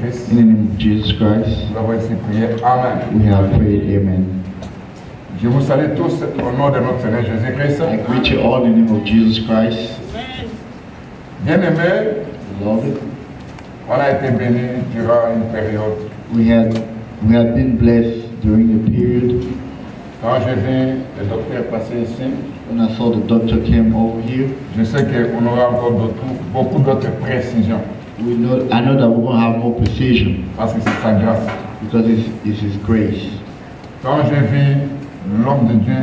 Jésus-Christ, In the name of Jesus Christ, nous avons ici prié. Amen. we have prayed. Amen. Je vous salue tous au nom de notre Seigneur Jésus-Christ. I greet you all in the name of Jesus Christ. Bien-aimés, Beloved, on a été bénis durant une période. we have been blessed during the period. Quand j'ai vu le docteur passer ici, When I saw the doctor came over here, je sais qu'on aura encore beaucoup d'autres précisions. I know that we're going to have more precision Parce que c'est sa grâce. because it's His grace. Quand j'ai vu l'homme de Dieu,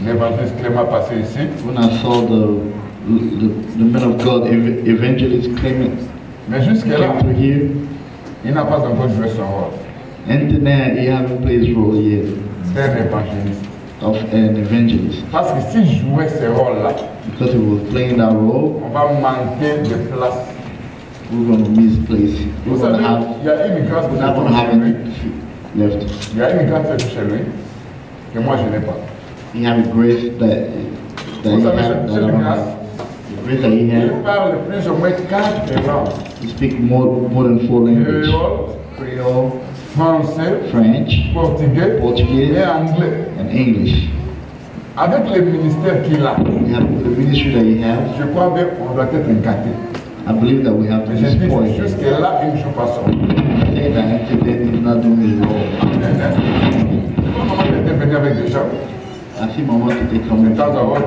l'évangéliste Clément passer ici, When I saw the man of God, Evangelist Clement, mais jusqu'à là, came to here, il n'a pas encore joué son rôle. and then he haven't played his role yet C'est un évangéliste. of an evangelist Parce que s'il jouait ce rôle-là, because he was playing that role. on va manquer de place. We're going to misplace it. Vous We're going savez, to have. il y a une grâce que We're j'ai not going to have chez lui. any left. Il y a une grâce chez lui que moi je n'ai pas. He have a grace that Vous he savez, have, that I cette don't grâce, have. The grace that he il has. parle plus ou moins 4 langues. He speaks more than 4 languages: Créole, Creole, français, French, portugais Portuguese, et anglais. and English. Avec les ministères qu'il a, We have the ministry that he has. je crois qu'on doit être gâté. I believe that we have to Mais be j'ai dit que spoiled. jusqu'à là, il ne joue pas son rôle. Say that until then he's not doing his role. Comment il était venu avec des gens, I see my mom today de coming. temps en temps,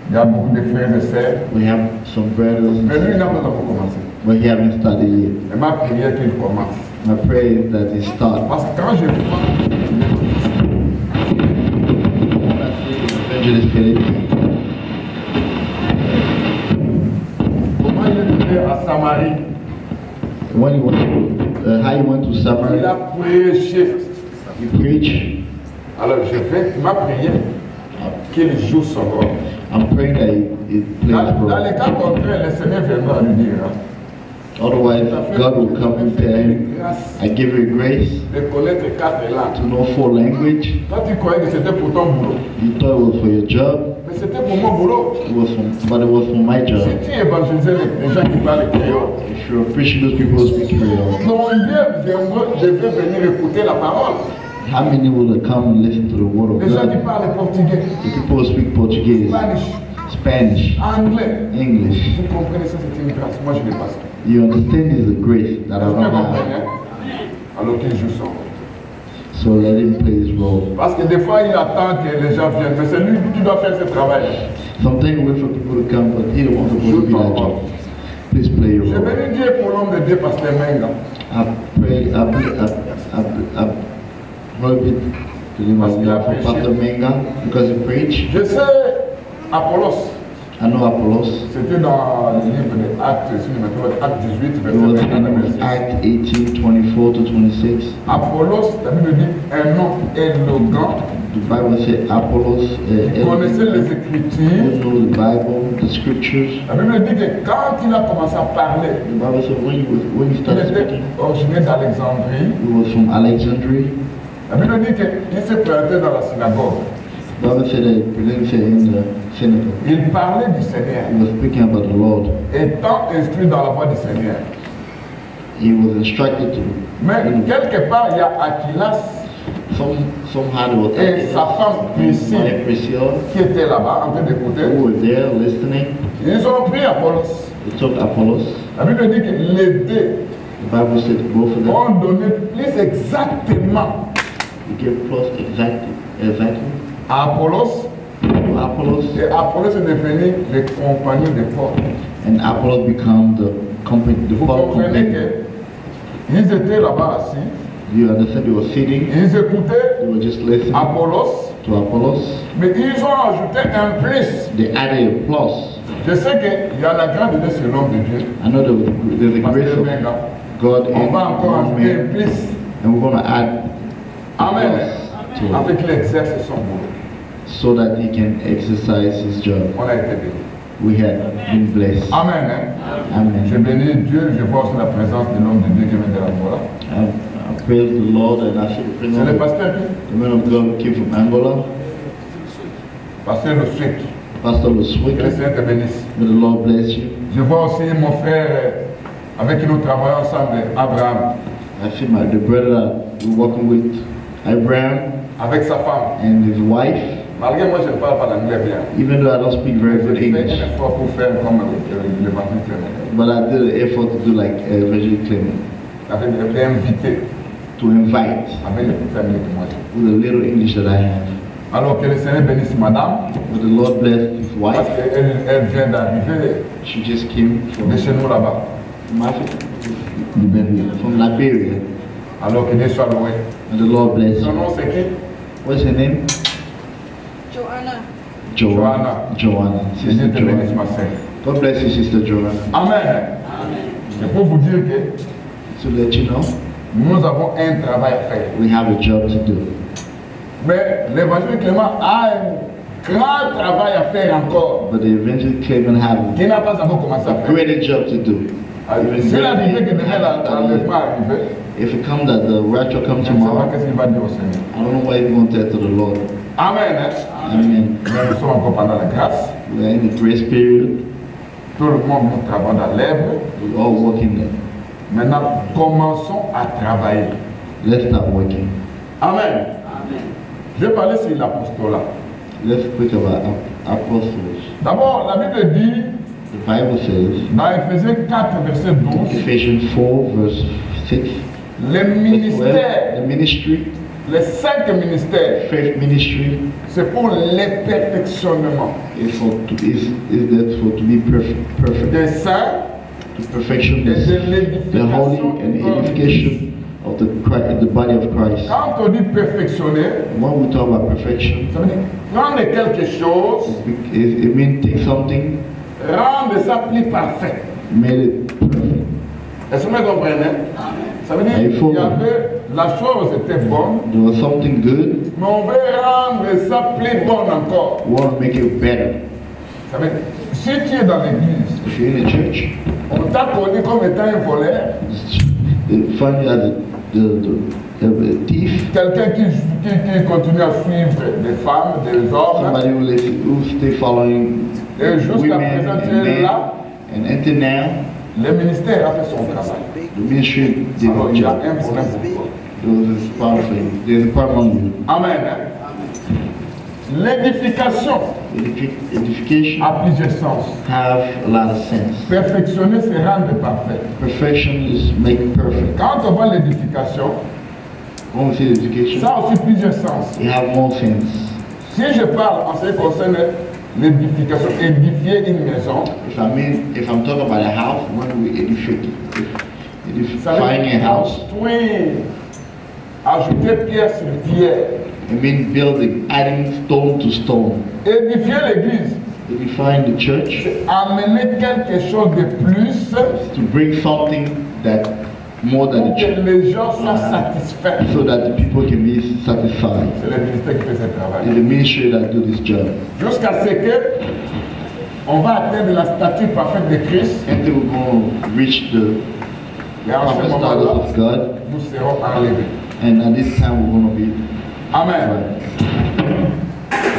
il y a beaucoup de frères et sœurs, We have some brothers, mais lui, il n'a pas encore commencé. but he haven't started yet. Et ma prière qu'il commence. My prayer is that he start. Parce que quand je vois When I see Evangelist Philip, comment il est venu à Samarie, when he went, how he went to il a Samaria, prêché. he preached. Alors je fais ma prière qu'il joue son rôle. I'm praying that he plays Dans les role. cas contraires, le Seigneur viendra lui dire, hein, Otherwise, God will come and tell him, grâce I give you grace de connaître 4 to langues. know 4 languages. Toi, tu croyais que c'était pour ton boulot. You thought it was for your job, Mais c'était pour mon boulot. but it was for my Si job. tu évangelisais les gens qui parlent créole, If you're preaching those people who speak Creole, combien devaient venir écouter la parole? how many will come and listen to the word of Les gens qui God? parlent portugais, The people who speak Portuguese, Spanish, Spanish, anglais. English. Vous comprenez ça, c'est une grâce. Moi, je n'ai pas ça. You understand this is a grace that I Vous don't have. comprenez? Alors qu'il joue son rôle. So let him play his role. Parce que des fois, il attend que les gens viennent, mais c'est lui qui doit faire ce travail. Sometimes wait for people to come, but he don't want people to be that job. Please play your Je role. bénis Dieu pour l'homme de Dieu, Pasteur Menga. I pray, I hope it to him as well for Pastor Menga because he preached. Je sais, Apollos, I know Apollos. c'était dans le livre des Actes, si je me trompe, Acte 18, It verset was 24 à in 26. Acts 18, 24 to 26. Apollos, la Bible dit, un homme élégant, The Bible said Apollos il connaissait les who Écritures. know the Bible, the scriptures. La Bible dit que quand il a commencé à parler, The Bible said when he il started était speaking, originaire d'Alexandrie. he was from Alexandria. La Bible dit qu'il s'est présenté dans la synagogue. The Bible said that he presented in the synagogue. Il parlait du Seigneur, He was speaking about the Lord. étant instruit dans la voie du Seigneur. He was instructed to. Mais quelque part, il y a Aquilas Somehow there was et sa femme Priscille and Priscilla qui étaient là-bas en train d'écouter. who were there listening. Ils ont pris Apollos. They took Apollos. La Bible dit que les deux The Bible said both of them. ont donné plus exactement He gave plus exactly à Apollos. to Apollos, Et Apollos est devenu le compagnon de Paul. and Apollos become the company, the Vous Paul comprenez company. qu'ils étaient là-bas assis, You understand? They were sitting. ils écoutaient They were just listening Apollos, to Apollos. mais ils ont ajouté un plus. They added a plus. Je sais qu'il y a la grande de ce nom de Dieu. I know there's a grace Pasteur of Menga. God On in va encore one ajouter man, plus. and we're going to add Amen. plus to it Avec qu'il exerce son boulot. so that he can exercise his job. On a été béni. We have been blessed. Amen. Hein? Je Amen. bénis Dieu, je vois aussi la présence de l'homme de Dieu qui vient de l'Angola. I praise the Lord, and I see the C'est le presence of pasteur qui the man of God who came from Angola, Pasteur Le Suik. Pastor Que le Luswicki. Seigneur te bénisse. May the Lord bless you. Je vois aussi mon frère avec qui nous travaillons ensemble, Abraham, I see the brother we're working with, Abraham, avec sa femme. and his wife. Malgré moi, je ne parle pas l'anglais bien. Even though I don't speak very good J'ai fait English, un effort pour faire comme l'évangile Clément. but I did an effort to do like Evangelist Clement, Avec des invités, to invite avec les petites amies que moi j'ai. with the little English that I have. Alors que le Seigneur bénisse madame, But the Lord blessed his parce wife. qu'elle vient d'arriver She just came de chez nous là-bas. from Africa, from Liberia. Alors que Dieu soit loué. And the Lord bless Son her. nom c'est qui? What's her name? Joanna. Joanna. Joanna. Que Dieu Sister te bénisse Joanna. ma sœur. God bless you, Sister Joanna. Amen. C'est pour vous dire que To let you know, nous avons un travail à faire. we have a job to do. Mais l'évangile Clément a un grand travail à faire encore, But the Evangelist Clement have qui n'a pas encore commencé à a faire. greater job to do. C'est l'arrivée que demain l'enlèvement arrive. If it comes that the rapture Je comes ne sais pas tomorrow, qu'est-ce qu'il va dire au Seigneur. I don't know what he's going to tell to the Lord. Amen. Hein? Amen. Mais nous sommes encore pendant la grâce. We're in the grace period. Tout le monde nous travaille dans l'œuvre. We're all working there. Maintenant, commençons à travailler. Let's start working. Amen. Je vais parler sur l'apostolat. Let's speak about apostles. D'abord, la Bible dit The Bible says, dans Ephésiens 4, verset 12, Ephesians 4, verse 6, les ministères, the ministry, les 5 ministères, faith ministry, c'est pour le perfectionnement is that for to be perfect. des saints The perfection et is de the holy l'édification and du corps de Christ. edification of the body of Christ. Quand on dit perfectionner, When we talk about perfection, ça veut dire prendre quelque chose, it means take something, rendre ça plus parfait. made it perfect. Est-ce que vous comprenez? Ça veut dire Il faut- qu'il y avait, la chose était bonne, There was something good, mais on veut rendre ça plus bonne encore. we want to make it better. Ça veut dire, si tu es dans l'église, If you're in a church, on t'a connu comme étant un voleur, they find you as a thief, quelqu'un qui continue à suivre des femmes, des hommes, somebody who stay following et jusqu'à women présent tu and es men, là, and until now, le ministère a fait son travail. the ministry did Alors its il y a job. un problème pour toi. There's a problem with Amen. Hein? L'édification edification. a plusieurs sens. Have a lot of sense. Perfectionner, c'est rendre parfait. Perfection is make perfect. Quand on voit l'édification, When we say education, ça a aussi plusieurs sens. it have more sense. Si je parle en ce qui concerne l'édification, édifier une maison, If I'm talking about a house, when we ça veut edifying dire a house, construire, ajouter pierre sur pierre, it means building, adding stone to stone. édifier l'église, Edifying the church, c'est amener quelque chose de plus to bring something that more than pour the que church, les gens soient satisfaits. so that the people can be satisfied. C'est le ministère qui fait ce It's travail. the ministry that do this job. Jusqu'à ce que on va atteindre la stature parfaite de Christ, Until we're going to reach the et en ce perfect status moment-là, of God, nous serons enlevés. and at this time we're going to be. Amen.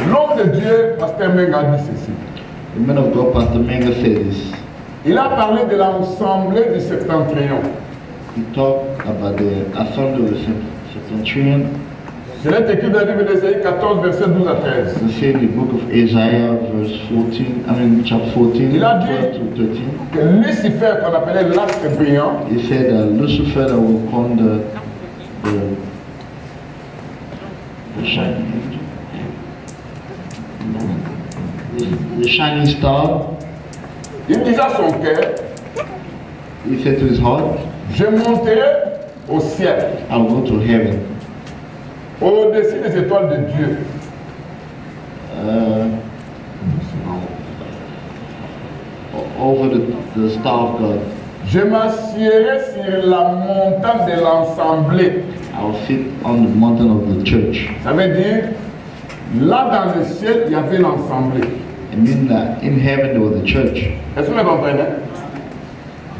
L'homme de Dieu, Pasteur Menga, dit ceci. The man of God, Pastor Menga, said this. Il a parlé de l'Assemblée du Septentrion. He talked about the assembly of the Septentrion. C'est écrit dans le livre d'Ésaïe 14, verset 12 à 13. We see in the book of Isaiah, verse 14, chapter 14, Il a dit 12 to 13. que Lucifer, qu'on appelait l'astre brillant, He said that Lucifer that will come the shining star. il disait à son cœur, He said to his heart, je monterai au ciel, I'll go to heaven. au-dessus des étoiles de Dieu. Over the star of God. Je m'assierai sur la montagne de l'Assemblée. I'll sit on the mountain of the church. Ça veut dire, là dans le ciel, il y avait l'Assemblée. It means that in heaven there was a church. Est-ce que vous comprenez?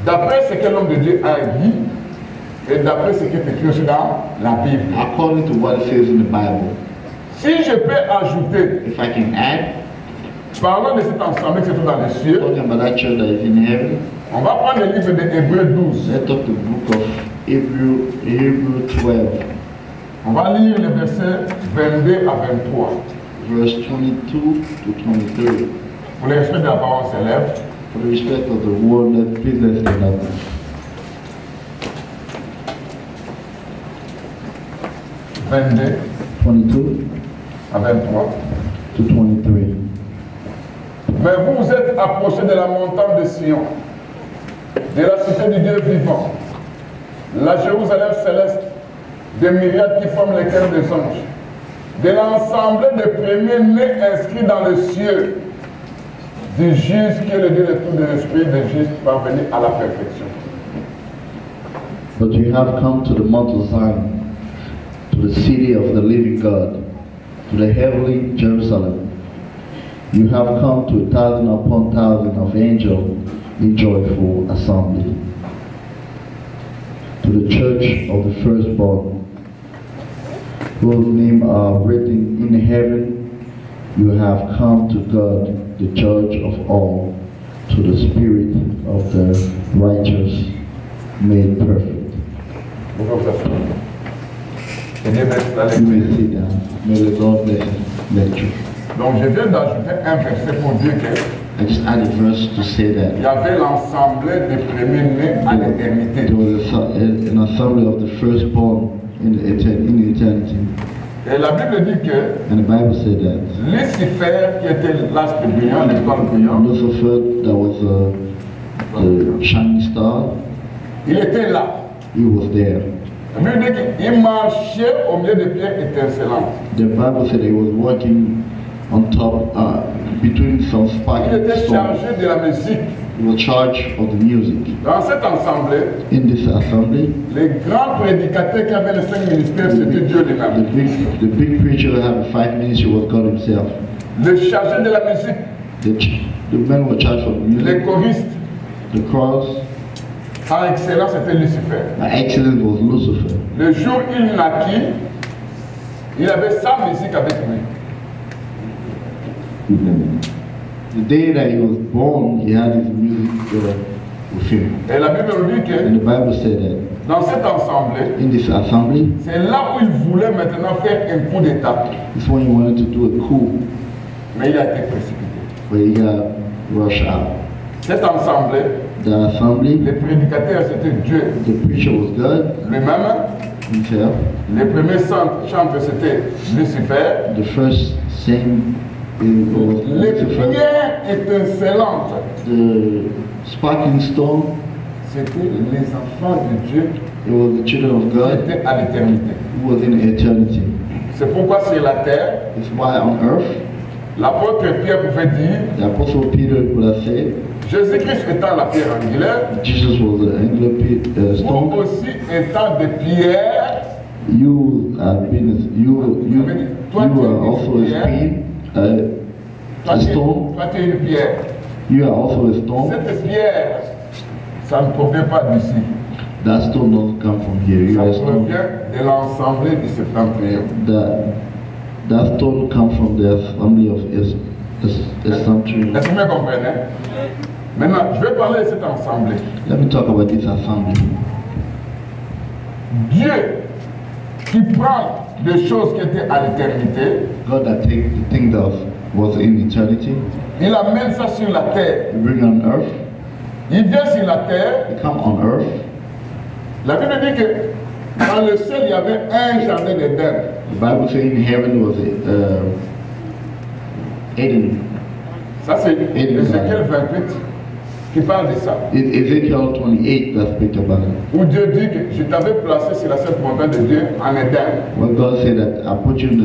D'après ce que l'homme de Dieu a dit, et d'après ce qui est écrit aussi dans la Bible. According to what it says in the Bible. Si je peux ajouter, If I can add, parlant de cette assemblée qui se trouve dans les cieux, talking about that church that is in heaven, On va prendre le livre de Hébreux 12. Let's talk the book of Hebrew 12, On va lire les versets 22 à 23. verse 22 to 23. Pour le respect de la parole, on s'élève. For the respect of the word, please let's stand up. 22 à 23. to 23. Mais vous vous êtes approchés de la montagne de Sion, de la cité du Dieu vivant, la Jérusalem céleste, des myriades qui forment les cœurs des anges, de l'ensemble des premiers-nés inscrits dans le cieux, du juste qui est le Dieu de tout l'esprit, des justes parvenus à la perfection. But you have come to the Mount of Zion, to the city of the living God, to the heavenly Jerusalem. You have come to 1,000 upon 1,000 of angels in joyful assembly, to the church of the firstborn, whose names are written in heaven. You have come to God, the judge of all, to the spirit of the righteous made perfect. Vous pouvez vous asseoir. Et Dieu blesse la You may lecture. sit down. May the Lord bless you. Donc je viens d'ajouter un verset pour dire qu'il I just added a verse to say that y avait l'ensemble des premiers-nés à l'éternité. there was an assembly of the firstborn in eternity. Et la Bible dit que And the Bible said that Lucifer, qui était l'astre brillant, l'étoile brillante, Lucifer, that was the shining star, il était là. he was there. La Bible dit qu'il marchait au milieu des pierres étincelantes. The Bible said he was walking on top, between some Il sparkling était stones. chargé de la musique. He was charged of the music. Dans cette assemblée, In this assembly, les grands prédicateurs qui avaient les 5 ministères, c'était Dieu lui-même. the big preacher that had 5 ministry was God himself. Le chargé de la musique, The men were charged for the les music, choristes, the cross. par excellence, c'était Lucifer. My excellence was Lucifer. Le jour où il naquit, il avait sa musique avec lui. The day that he was born, he had his music with him. Et la Bible nous dit And que the Bible said that dans cette assemblée, in this assembly, c'est là où il voulait maintenant faire un coup d'état. this one he wanted to do a coup, Mais il a été précipité. but he got rushed out. Cette assemblée, The assembly, les prédicateurs, c'était Dieu the preacher was God lui-même. himself. Les premiers chantres, c'était Lucifer. The first sang was Les Lucifer. pierres étincelantes, The sparkling stone, c'était les enfants de Dieu it was the children of qui God étaient à l'éternité. who was in eternity. C'est pourquoi sur la terre, It's why on earth, l'apôtre Pierre pouvait dire, the apostle Peter would have said, Jésus-Christ étant la pierre angulaire, Jesus was the angular vous stone. aussi étant des pierres, You have been you are also a speed, toi a tu stone. es une pierre. You are also a stone. Cette pierre, ça ne provient pas d'ici. That stone doesn't come from here. You Ça are a stone. provient de l'ensemble du septentrion. That stone comes from the assembly of Assumption. Est-ce que vous me comprenez? Maintenant, je vais parler de cette assemblée. Let me talk about this assembly. Dieu qui prend des choses qui étaient à l'éternité, God that takes the thing that was in eternity, il amène ça sur la terre. He bring on earth. Il vient sur la terre. He come on earth. La Bible dit que dans le ciel, il y avait un jardin d'Éden. The Bible says in heaven was Eden. Ça, c'est Ézéchiel 28 qui parle de ça. Ezekiel 28 that speaks about it. Où Dieu dit que je t'avais placé sur la sainte montagne de Dieu en Éden. When God said that I put you in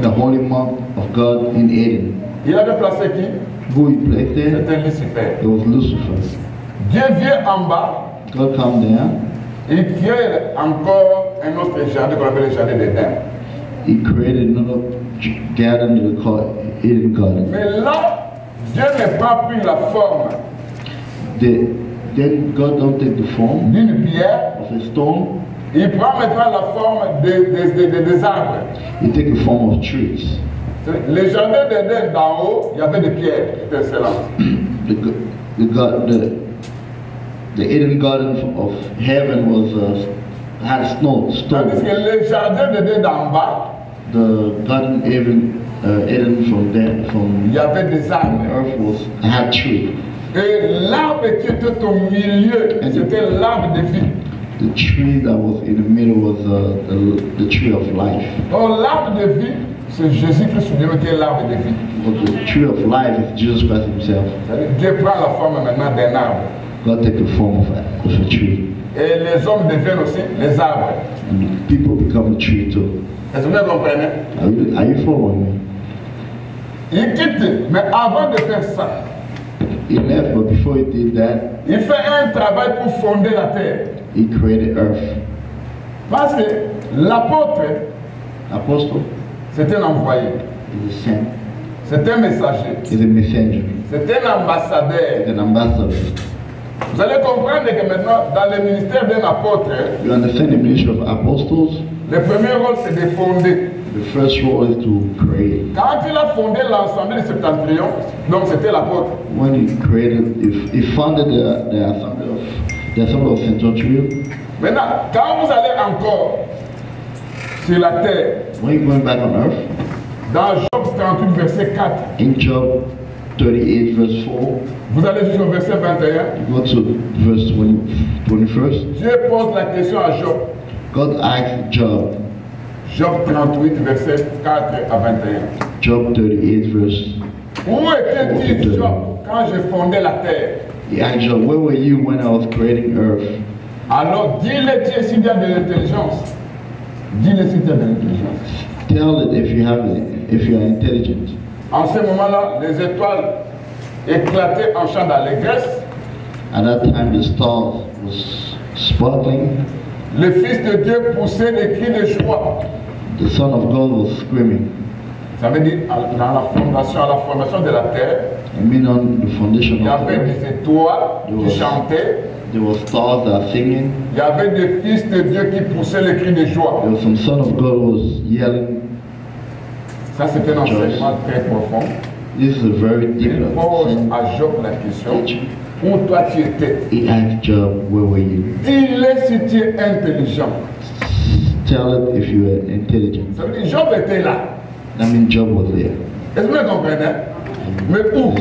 the holy month of God in Eden. Il avait placé qui? Who he placed there? C'était Lucifer. It was Lucifer. Dieu vient en bas. God come there. Il crée encore un autre jardin qu'on appelle le jardin d'Éden. He created another garden called Eden Garden. Mais là, Dieu n'a pas pris la forme Then God don't take the form d'une pierre. of a stone. Il prend maintenant la forme des arbres. He take the form of trees. Le jardin d'Éden d'en haut, il y avait des pierres étincelantes. the Eden Garden of heaven was had snow, Tandis stone. que le jardin de d'en bas, The Garden Eden from there, il from y avait des arbres. earth had tree. Et l'arbre qui était au milieu, c'était l'arbre de vie. The tree that was in the middle was the tree of life. Donc l'arbre de vie, c'est Jésus-Christ lui-même qui est l'arbre de vie. But the tree of life is Jesus Christ himself. C'est-à-dire, Dieu prend la forme maintenant d'un arbre. God take the form of a tree. Et les hommes deviennent aussi les arbres. And people become a tree too. Est-ce que vous comprenez? Are you following me? Il quitte, mais avant de faire ça, He left, but before he did that, il fait un travail pour fonder la terre. he created earth. Parce que l'apôtre, Apostle c'est un envoyé, is a saint, c'est un messager, is a messenger, c'est un ambassadeur. is an ambassador. Vous allez comprendre que maintenant, dans le ministère d'un apôtre, You understand the ministry of apostles? le premier rôle c'est de fonder. The first role is to create. Quand il a fondé l'Assemblée de Septentrion, donc c'était l'apôtre. When he created, he founded the assembly of Septentrion. Maintenant, quand vous allez encore sur la terre, When you're going back on earth, dans Job 38, verset 4, in Job 38 verse 4, vous allez jusqu'au verset 21, you go to verse 21st. Dieu pose la question à Job. God asked Job, Job 38, verset 4 à 21. Job 38 verse, Où étais-tu, Job, quand je fondais la terre? he asked Job, where were you when I was creating earth? Alors dis-le Dieu s'il y a de l'intelligence. Dis-le s'il y a de l'intelligence. Tell it if you are intelligent. En ce moment-là, les étoiles éclataient en chant d'allégresse. At that time the stars was sparkling. Le Fils de Dieu poussait des cris de joie. The Son of God was screaming. Ça veut dire, à la fondation de la terre, I mean on the foundation il y of the avait earth, des étoiles qui chantaient. there were stars that are singing. Il y avait des fils de Dieu qui poussaient les cris de joie. There was some Son of God was yelling. Ça, c'est un enseignement très profond. This is a very deep Il pose lesson. à Job la question, où toi tu étais? He asked Job, where were you? Dis-le si tu es intelligent. Tell it if you are intelligent. Ça veut dire, Job était là. That means Job was there. Est-ce que vous comprenez? Mais où?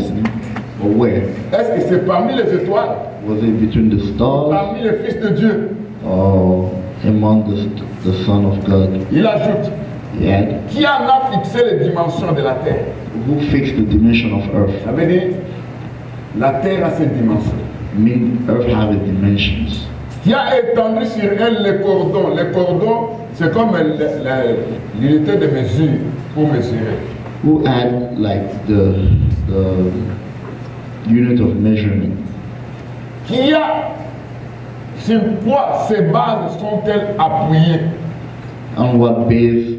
But where? Est-ce que c'est parmi les étoiles? Was it between the stars Parmi les fils de Dieu? or among the Son of God? Il ajoute, He had, qui en a fixé les dimensions de la terre? who fixed the dimension of earth? Ça veut dire, la terre a ses dimensions. I mean, earth have its dimensions. Qui a étendu sur elle les cordons? Les cordons, c'est comme l'unité de mesure pour mesurer. Who had like the unit of measurement? Qui a, sur quoi ces bases sont-elles appuyées? On what base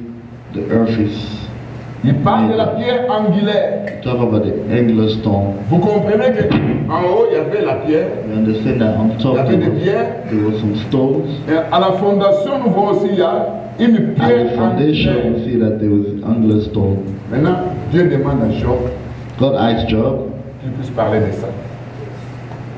the earth is. Il parle de la pierre angulaire. Talk about the angular stone. Vous comprenez qu'en haut, il y avait la pierre, We understand that on il y top avait des pierres, there were some stones. et à la fondation, nous voyons aussi, il y a une At pierre the foundation, angulaire. we see that there was angular stone. Maintenant, Dieu demande à Job God asked Job qu'il puisse parler de ça.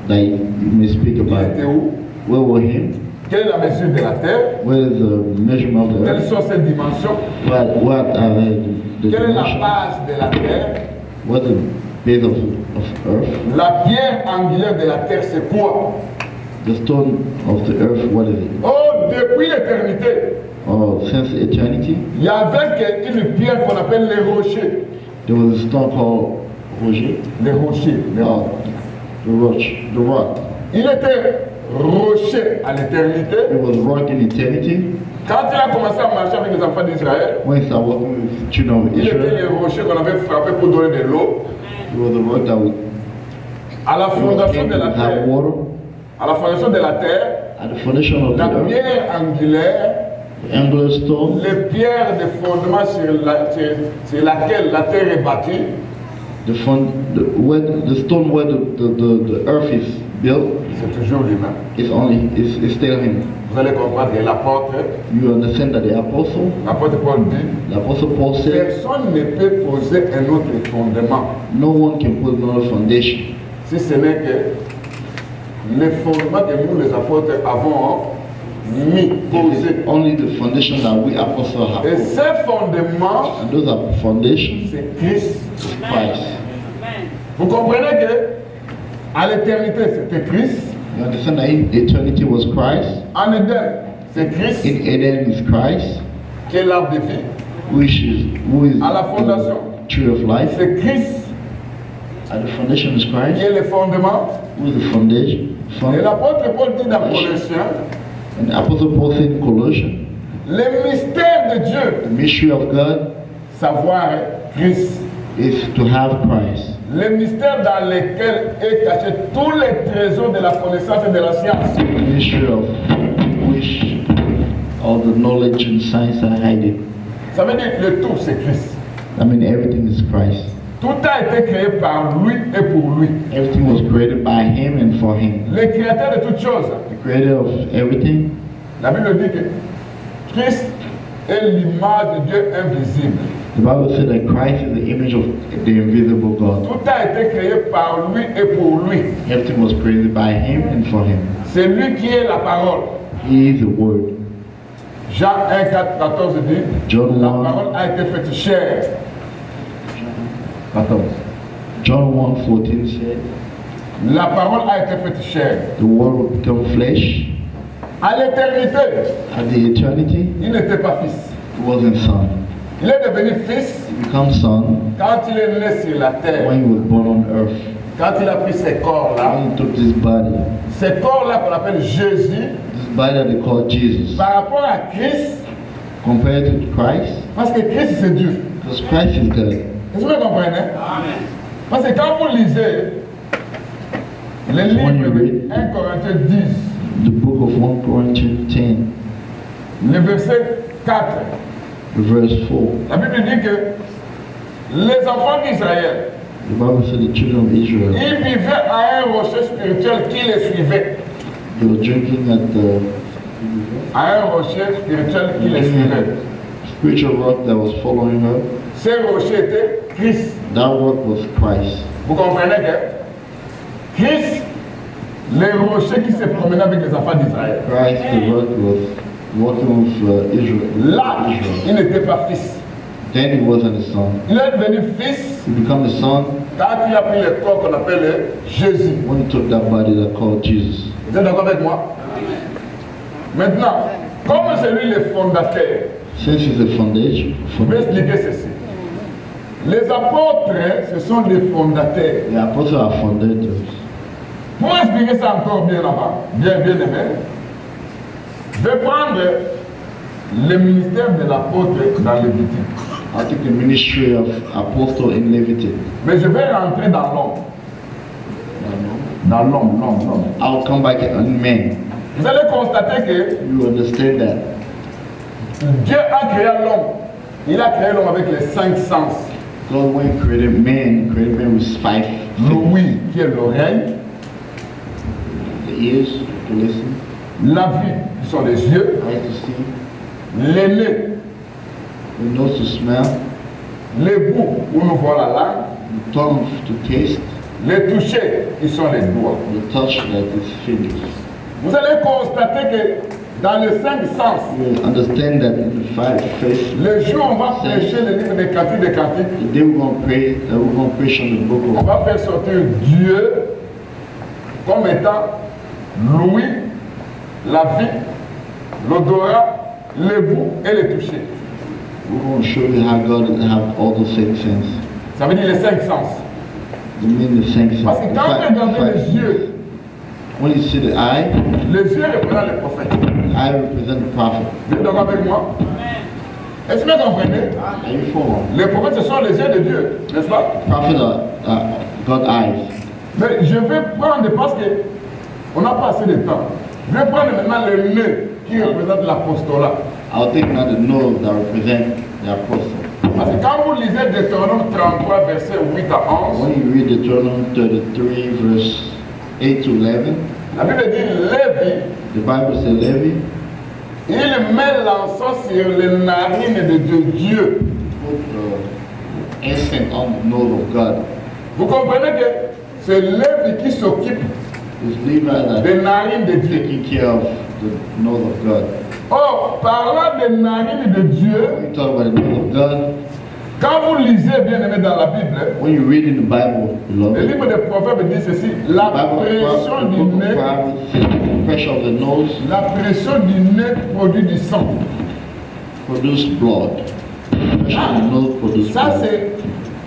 that you may speak Il about était où? where were him, Quelle est la mesure de la terre? where is the measurement of the Quelles earth, sont ses dimensions? what are the Quelle est la dimensions, base de la terre? what's the base of earth, La pierre angulaire de la terre, c'est quoi? the stone of the earth, what is it? Oh, depuis l'éternité, Oh, since eternity, il y avait une pierre qu'on appelle les rochers. there was a stone called Roger, Les rochers. Les rochers. the rock. Il était rocher à l'éternité. It was rock in eternity. Quand il a commencé à marcher avec les enfants d'Israël, When he started working with children of il était Israel, les rochers qu'on avait frappés pour donner de l'eau. it was the rock that would À la fondation de la have terre, water. à la fondation de la terre, At the foundation of the la earth, pierre angulaire, the angular stone, les pierres de fondement sur laquelle la terre est bâtie, the stone where the earth is built c'est toujours lui-même. is still him. Vous allez comprendre que l'apôtre understand that the apostle Paul dit, Paul said, personne ne peut poser un autre fondement. no one can put another foundation. si ce n'est que les fondements que nous, les apôtres, avons mis, It posés. is only the foundation that we apostles have Et put. ces fondements, And those are foundations c'est Christ. of Christ. Vous comprenez que à l'éternité, c'était Christ. You understand that in eternity was Christ, En Éden, c'est Christ in Eden is Christ, qui est l'arbre de vie. who is À la fondation. the tree of life. C'est Christ At the foundation is qui Christ, est le fondement. who is the foundation. Et l'apôtre Paul dit dans Colossiens, And the Apostle Paul said in Colossians, le mystère de Dieu, the mystery of God savoir Christ. is to have Christ. Le mystère dans lequel est caché tous les trésors de la connaissance et de la science. The mystery of which all the knowledge and science are hidden. Ça veut dire que le tout, c'est Christ. I mean, everything is Christ. Tout a été créé par lui et pour lui. Everything was created by Him and for Him. Le créateur de toutes choses. The creator of everything. La Bible dit que Christ est l'image de Dieu invisible. The Bible said that Christ is the image of the invisible God. Tout a été créé par lui et pour lui. Everything was created by Him and for Him. C'est lui qui est la parole. He is the Word. Jean 1, 4, 14 dit, John la 1. parole a été faite chair. 14. John 1:14 said, La parole a été faite chair. the Word will become flesh. À l'éternité, At the eternity, il n'était pas fils. He wasn't Son. Il est devenu fils He becomes Son quand il est né sur la terre. when He was born on earth. Quand il a pris ces corps-là, When He took this body, ces corps-là qu'on appelle Jésus, this body that they call Jesus, par rapport à Christ, compared to Christ, parce que Christ c'est Dieu. because Christ is God. Est-ce que vous comprenez? Parce que quand vous lisez le livre de 1 Corinthiens 10, The book of 1 Corinthians 10, le verset 4, verse 4, la Bible dit que les enfants d'Israël, the Bible said the children of Israel, ils vivaient à un rocher spirituel qui les suivait. they were drinking at the À un rocher spirituel qui les suivait. spiritual rock that was following her. Ce rocher était Christ. That rock was Christ. Vous comprenez que Christ, le rocher qui se promenait avec les enfants d'Israël. Christ, the rock, was walking with Israel. Là, il n'était pas fils. Then he wasn't a son. Il est devenu fils He became a son quand il a pris le corps qu'on appelle Jésus. when he took that body that called Jesus. Vous êtes d'accord avec moi? Maintenant, comme c'est lui le fondateur, Since he's the foundation, je vais expliquer ceci. Les apôtres, ce sont les fondateurs. the apostles are foundators. Pour expliquer ça encore bien avant, bien aimé, je vais prendre le ministère de l'apôtre dans Lévitique. I'll take the ministry of apostle in Leviticus. Mais je vais rentrer dans l'homme. Dans l'homme. I'll come back on men. Vous allez constater que You understand that Dieu a créé l'homme. Il a créé l'homme avec les 5 sens. God, when he created man with 5 L'ouïe, qui est l'oreille. the ears to listen, La vue, qui sont les yeux. eyes to see, Les nez, the nose to smell, les bouts, où nous voit la langue. the tongue to taste, Les toucher, qui sont les doigts. the touch that is fingers. Vous allez constater que dans les 5 sens, You will understand that in the 5 faith, le jour où on va prêcher le livre des cantiques, the day we're going to pray, we're going to preach on the book on of va faire sortir Dieu comme étant l'ouïe, la vue, l'odorat, les bouts et les toucher. We're going to show you how God have all the 5 senses. Ça veut dire les 5 sens. You mean the 5 senses. Parce que quand vous regardez les yeux, When you see the eye les yeux représentent les prophètes. represent the prophet. Vous êtes d'accord avec moi? Est-ce que vous comprenez? Are you following? Les prophètes, ce sont les yeux de Dieu, n'est-ce pas? Prophet are God's eyes. Mais je vais prendre, parce que on n'a pas assez de temps, je vais prendre maintenant le nez qui représente l'apostolat. I'll take now the nose that represent the apostle. Parce que quand vous lisez Deutéronome 33, versets 8 à 11, When you read Deuteronomy 33, verse 8 to 11, la Bible dit Lévi, the Bible says Levi il met l'encens sur les narines de Dieu. put incense on the nose of God. Vous comprenez que C'est Lévi qui s'occupe It's Levi that des narines de Dieu. taking care of the nose of God. Or, parlant des narines de Dieu, When you talk about the nose of God, quand vous lisez bien aimé dans la Bible, when you read in the Bible, le beloved, livre des Proverbes dit ceci, la pression the du book of nez, Proverbs says the pressure of the nose la pression du nez produit du sang. produces blood. The pressure of the nose produces Ça blood. c'est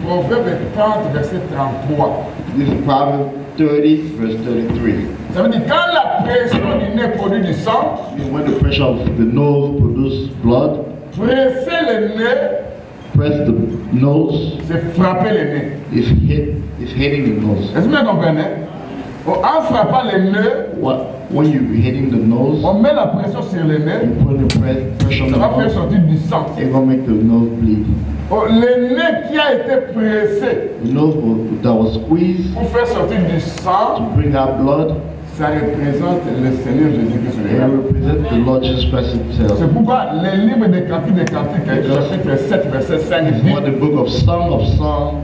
Proverbe 30, verset 33. This is Proverbs 30, verse 33. Ça veut dire quand la pression du nez produit du sang, When the pressure of the nose produces blood, presser le nez, press the nose, c'est frapper le nez. it's hitting the nose. Est-ce que vous comprenez? En frappant le nez, When you're hitting the nose, on met la pression sur le nez, you put the pressure on ça the va faire nose, sortir du sang. it's going to make the nose bleed. Le nez qui a été pressé The nose that was squeezed pour faire sortir du sang, to bring out blood, ça représente le Seigneur Jésus-Christ. it represents the Lord Jesus Christ himself. C'est pourquoi le livre des Cantiques, chapitre 7, verset 5 It's dit, what the book of Psalm,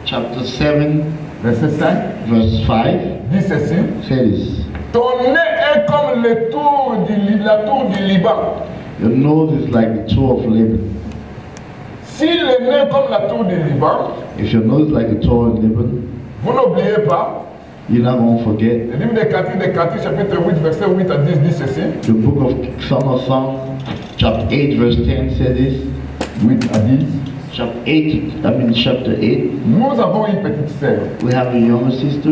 chapter 7, verset 5, verse 5 dit ceci. says, Ton nez est comme la tour du Liban. your nose is like the tour of Lebanon. Si le nez est comme la tour du Liban, If your nose is like the tour of Lebanon, vous n'oubliez pas, you're not going to forget. le livre des Cantiques, chapitre 8, verset 8 à 10 dit ceci. The book of Psalm, chapter 8, verse 10 says this. 8 à 10. Chapter 8, Nous avons une petite sœur. we have a younger sister.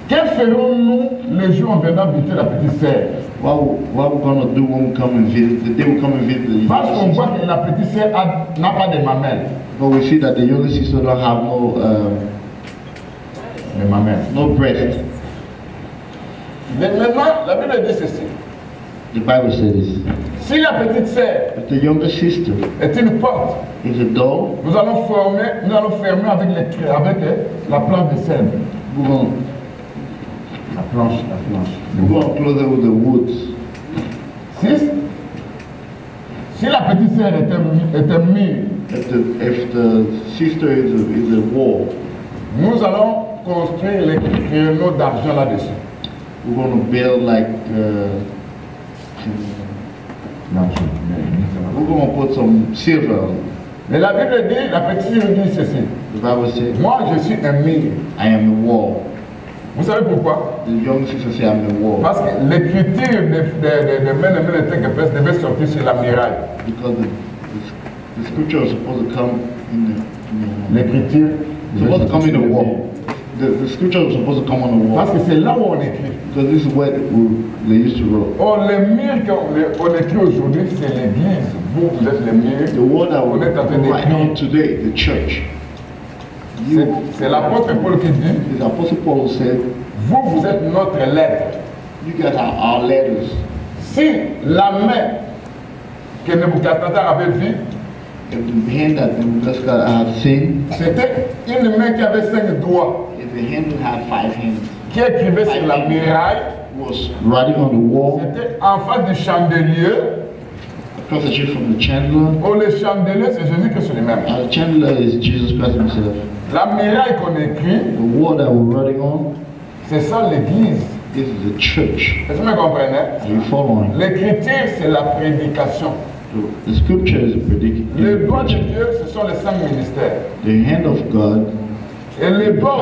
Que ferons-nous le jour en venant visiter la petite sœur? What we're going to do when we come and visit, the day we come and visit the Parce qu'on younger voit sister. que la petite sœur n'a pas de mamelles. But we see that the younger sister don't have De mamelles. no breast. Mais maintenant, la Bible dit ceci. The Bible says this. Si la petite sœur But the younger sister est une porte, is a door. nous allons fermer avec la planche de sel. We're going La planche. to close it with the woods. Si la petite sœur est un mur, If the sister is a wall, nous allons construire les créneaux d'argent là-dessus. we're going to build like, we're going to put some silver on it. Mais la Bible dit, la petite sœur dit ceci. The Bible says, Moi, je suis un mur. I am a wall. Vous savez pourquoi? The young sister says, I'm a wall. Parce que l'écriture de Ménémé devait sortir sur la muraille. Because the scripture is supposed to come in the L'écriture it's supposed to come in the wall. The scripture is supposed to come on the wall. Parce que c'est là où on écrit. Because this is where they used to wrote. Or, les murs qu'on écrit aujourd'hui, c'est l'église. Vous êtes les murs. The word that On est en train we're writing on d'écrire. today, the church. C'est l'apôtre Paul qui dit, The Apostle Paul said, vous êtes notre lettre. you guys are our letters. Si la main que Nebuchadnezzar avait vue, If the hand that Nebuchadnezzar had seen, c'était une main qui avait 5 doigts, if the hand would have 5 hands, qui écrivait sur la muraille, was writing on the wall, c'était en face du chandelier. across the street from the chandelier. Oh, le chandelier, c'est Jésus-Christ lui-même. And the chandelier is Jesus Christ himself. La muraille qu'on écrit, The wall that we're writing on, c'est ça l'église. this is the church. Est-ce que vous comprenez? Are you following? L'écriture, c'est la prédication. The scripture is Le doigt de prediction. Dieu, ce sont les 5 ministères. The hand of God, Et le doigt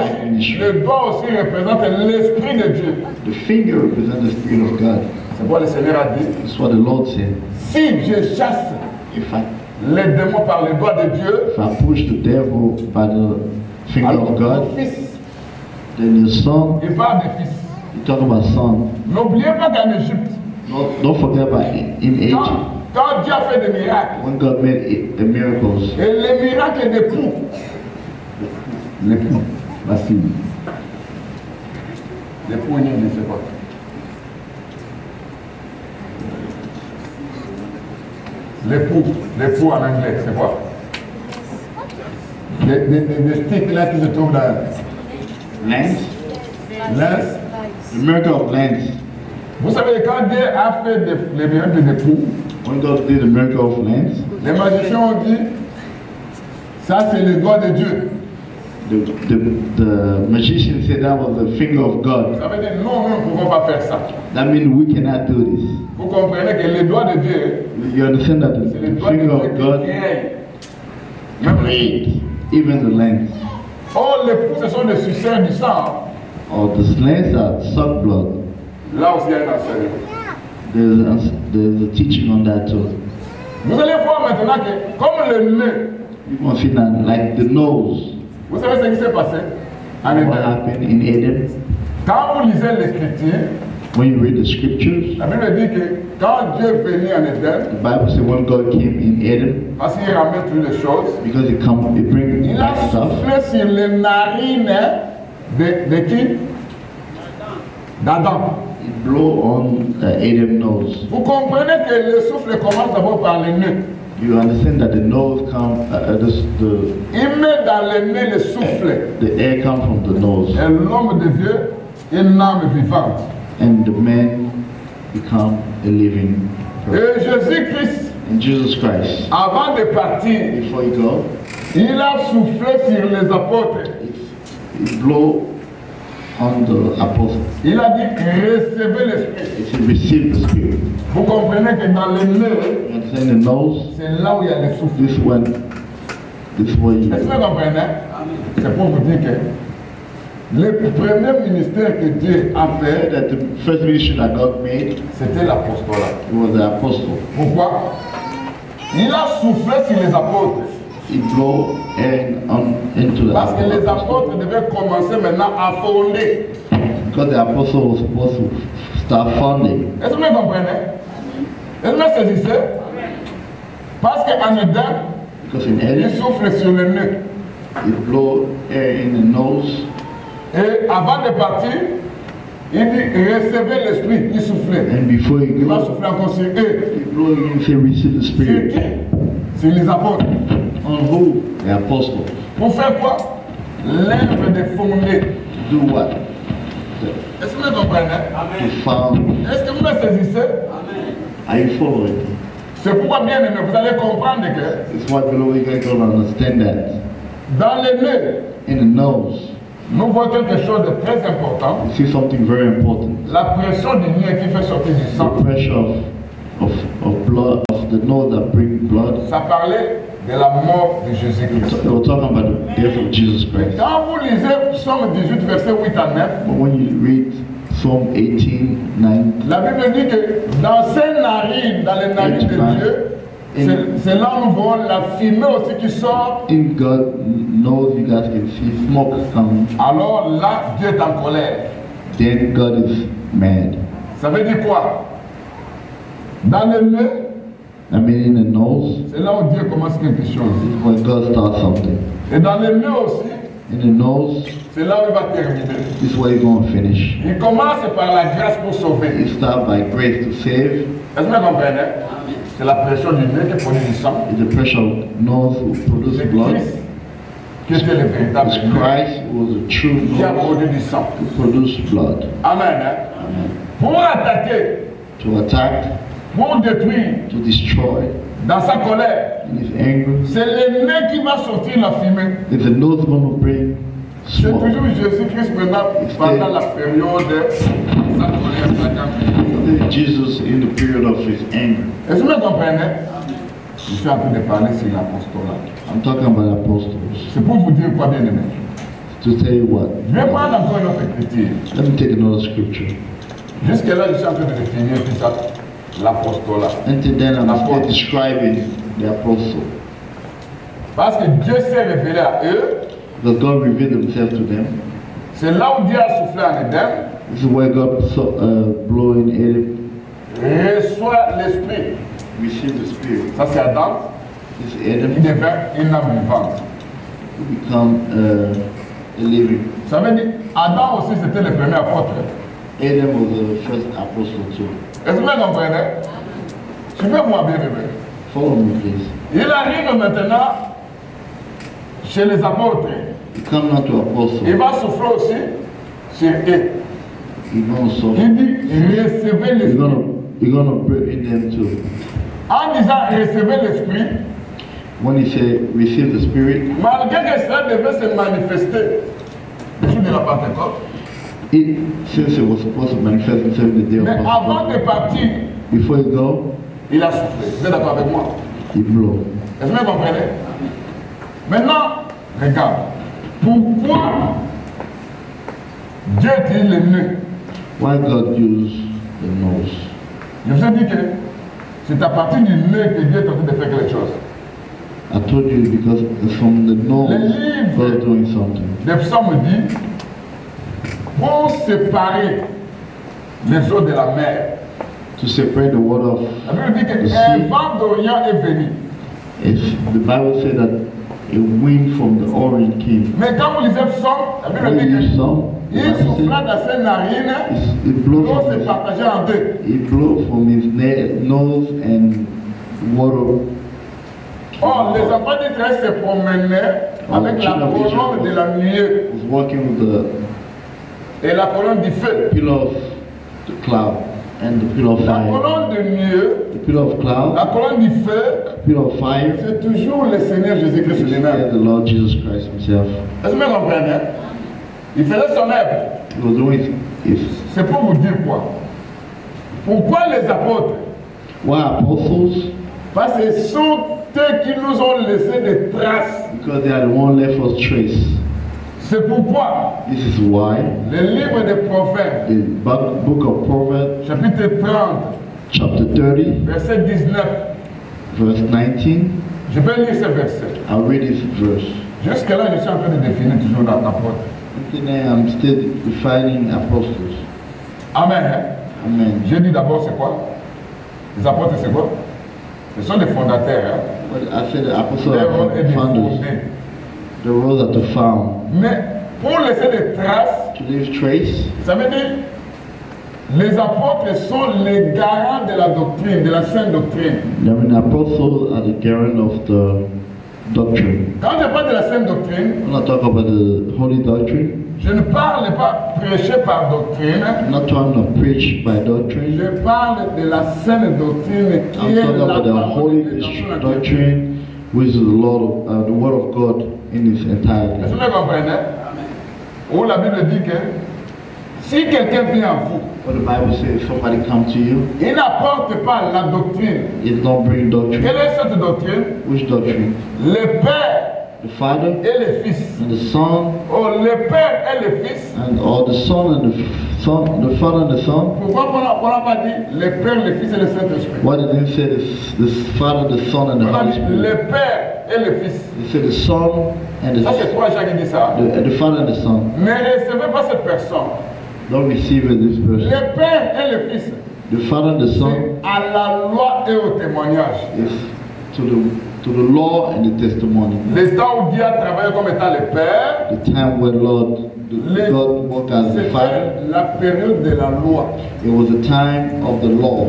aussi représente l'Esprit de Dieu. the finger represents the Spirit of God. C'est pourquoi le Seigneur a dit, That's what the Lord said. si je chasse If I les démons par le doigt de Dieu, push the devil by the finger alors of God, le Fils, then the Son, il parle du Fils. you talk about Son. N'oubliez pas qu'en Égypte, Don't forget about in Egypt, quand Dieu a fait des miracles, when God made the miracles, et les miracles d'époux, l'époux, la fille, l'époux, je ne sais pas. L'époux en anglais, c'est quoi? Les sticks là qui se trouvent dans Lance, l'Est. the miracle of Lance. Vous savez, quand Dieu a fait les miracles d'époux, When God did the miracle of Lance, les magiciens ont dit, ça c'est le doigt de Dieu. the magician said that was the finger of God. Ça veut dire non, nous ne pouvons pas faire ça. That means we cannot do this. Vous comprenez que les doigts de Dieu, You understand that c'est les the doigts de finger Dieu of qui God créent. Même les... creates even the length. Oh, les pouces, ce sont des suceurs du sang. Or the lengths are suck blood. Là aussi, il y a un enseignement. There's a teaching on that too. Vous allez voir maintenant que, comme le nez, You can see that, like the nose. vous savez ce qui s'est passé en What Éden. happened in Eden? Quand vous lisez l'Écriture, When you read the scriptures, la Bible dit que quand Dieu est venu en Éden, the Bible says when God came in Eden, parce qu'il ramène toutes les choses, because it brings il a back stuff, soufflé sur les narines de qui? D'Adam. it blow on Adam's nose. Vous comprenez que le souffle commence d'abord par le nez. You understand that the nose comes, Il met dans le nez le souffle. the air comes from the nose, Et l'homme devient une âme vivante. and the man become a living person. Et Jésus-Christ, And Jesus Christ, avant de partir, before he go, il a soufflé sur les apôtres. it blow on the apostle. Il a dit recevez l'esprit. It said receive the spirit. Vous comprenez que dans le nez, You understand the nose? c'est là où il y a le souffle. This one, this way you. Est-ce que vous comprenez? C'est pour vous dire que le premier ministère que Dieu a fait, That the first ministry that God made c'était l'apostolat. was the apostle. Pourquoi? Il a soufflé sur les apôtres. It blow air into the Parce que les apostle. apôtres devaient commencer maintenant à fonder. Because the apostle was supposed to start founding. Est-ce que vous comprenez? Est-ce que vous saisissez? Parce qu'en Éden, Because in il Eden, souffle sur le nez. it blow air in the nose. Et avant de partir, il dit recevez l'esprit, il soufflait. And before Il you va go, souffler encore sur eux. it blow you say receive the Sur spirit. qui? Sur les apôtres. On who? The apostle. Pour faire quoi? L'œuvre de fonder. To do what? Est-ce que vous comprenez? To found. Est-ce que vous me saisissez? Are you following? C'est pourquoi, bien aimé, vous allez comprendre que It's what below you guys don't understand that. dans le nez, In the nose, nous voyons quelque chose de très important. you see something very important. La pression du nez qui fait sortir du sang. The pressure of blood, of the nose that brings blood. Ça parlait de la mort de Jésus-Christ. We're talking about the death of Jesus Christ. Quand vous lisez Psaume 18, verset 8 à 9, But when you read Psalm 18, 9, la Bible dit que dans ses narines, dans les narines de Dieu, c'est là où nous voyons la fumée aussi qui sort. in God knows you guys can see smoke coming, Alors là, Dieu est en colère. then God is mad. Ça veut dire quoi? Dans le nez, I mean, in the nose c'est là où Dieu commence quelque chose. is when God starts something. Et dans le nez aussi, In the nose c'est là où il va terminer. is where you're going to finish. Il commence par la grâce pour sauver. It starts by grace to save. Est-ce que vous comprenez? C'est la pression du nez qui produit du sang. It's the pressure of nose who produces C'est blood. Christ qui était le véritable It's nez, Christ who was a true qui a nose produit du sang. who produced blood. Amen. Hein? Amen. Pour attaquer, To attack, pour détruire, to destroy, dans sa colère, in his anger. c'est le nez qui va sortir la fumée. If the nose going to bring C'est smoke, toujours Jésus-Christ maintenant pendant la période de sa colère. sa captivité. it's Jesus in the period of his anger. Est-ce que vous comprenez? Je suis en train de parler sur l'apostolat. I'm talking about apostles. C'est pour vous dire quoi, bien aimé? To tell you what, Je vais prendre encore une autre écriture. let me take another scripture. Jusque-là, je suis en train de définir tout ça, l'apostolat. Until then, I'm still describing the apostle. Parce que Dieu s'est révélé à eux. Because God revealed himself to them. C'est là où Dieu a soufflé en Éden. This is where God blew in Adam. Reçoit l'esprit. Receive the spirit. Ça, c'est Adam. This Il Adam devient une âme vivante. become a living. Ça veut dire, Adam aussi, c'était le premier apôtre. Adam was the first apostle too. Est-ce que vous comprenez? Suivez-moi bien, bébé. Follow me, please. Il arrive maintenant chez les apôtres. He come now to apostle. Il va souffler aussi sur eux. He gonna suffer. Il dit, recevez He's l'esprit. gonna pray in them too. En disant recevez l'esprit, when he said, receive the Spirit, malgré que cela devait se manifester le jour de la Pentecôte, since it was supposed to manifest himself the day of mais avant de Pentecost, partir, before he go, il a soufflé. Vous êtes d'accord avec moi? he blew. Est-ce que vous comprenez? Maintenant, regarde. Pourquoi Dieu utilise le nez? Why God used the nose? Je vous ai dit que c'est à partir du nez que Dieu est en train de faire quelque chose. I told you because from the nose, livre God doing something. Le psaume dit, pour séparer les eaux de la mer. To separate the water of La Bible dit the qu'un sea. vent d'Orient est venu. If the Bible said that a wind from the Orient came. Mais quand vous lisez le psaume, la Bible When dit you que saw, the il Bible souffla said dans ses narines, it blew l'eau from s'est partagée en deux. it blew from his nose and water. Or, les enfants d'Israël se promenaient avec la colonne de la nuée Was walking with the et la colonne du feu. pillar of the cloud and the pillar of La fire. colonne de nuée, The pillar of cloud, la colonne du feu, pillar of fire, c'est toujours le Seigneur Jésus-Christ is lui-même. the Lord Jesus Christ himself. Est-ce que vous comprenez? Il faisait son œuvre. He was doing it. C'est pour vous dire quoi? Pourquoi les apôtres? Why apostles? Parce que ce sont eux qui nous ont laissé des traces. Because they are the one left us trace. C'est pourquoi This is why le livre des Proverbes, the book of Proverbs, chapitre 30, chapter 30, verset 19, verse 19, je vais lire ce verset. I'll read this verse. Jusque-là, je suis en train de définir toujours l'apôtre. And then I'm still defining apostles. Amen. Hein? Amen. J'ai dit d'abord c'est quoi? Les apôtres c'est quoi? Ce sont des fondateurs. Hein? But I said the apostles Les are rôles et des founders. fondés. The roles are to found. Mais pour laisser des traces, To leave trace, ça veut dire les apôtres sont les garants de la doctrine, de la sainte doctrine. I mean, apostles are the guardian of the doctrine. Quand je parle de la sainte doctrine, When I talk about the holy doctrine, je ne parle pas prêcher par doctrine, I'm not trying to preach by doctrine. je parle de la sainte doctrine qui I'm est talking la about the parole holy de Dieu dans la doctrine, which is the word of God in its entirety. Est-ce que vous comprenez? Où la Bible dit que si quelqu'un vient à vous, What the Bible says, if somebody comes to you, il n'apporte pas la doctrine. it don't bring doctrine. Quelle est cette doctrine? Which doctrine? Le Père The Father et le Fils. and the Son, Oh, le Père et le Fils. or the Son and the Son, the Father and the Son. Pourquoi on n'a pas dit le Père, le Fils et le Saint-Esprit? Why didn't it say the Father, the Son, and the On a Holy dit Spirit? le Père et le Fils. It said the Son and Ça, c'est trois gens qui disent ça. the Father and the Son. Ne recevez pas cette personne. Don't receive it, this person. Le Père et le Fils, The Father and the Son c'est à la loi et au témoignage. is to the law and the testimony. Le temps où Dieu a travaillé comme étant le Père, The time where God worked as the Father, c'était la période de la loi. it was the time of the law.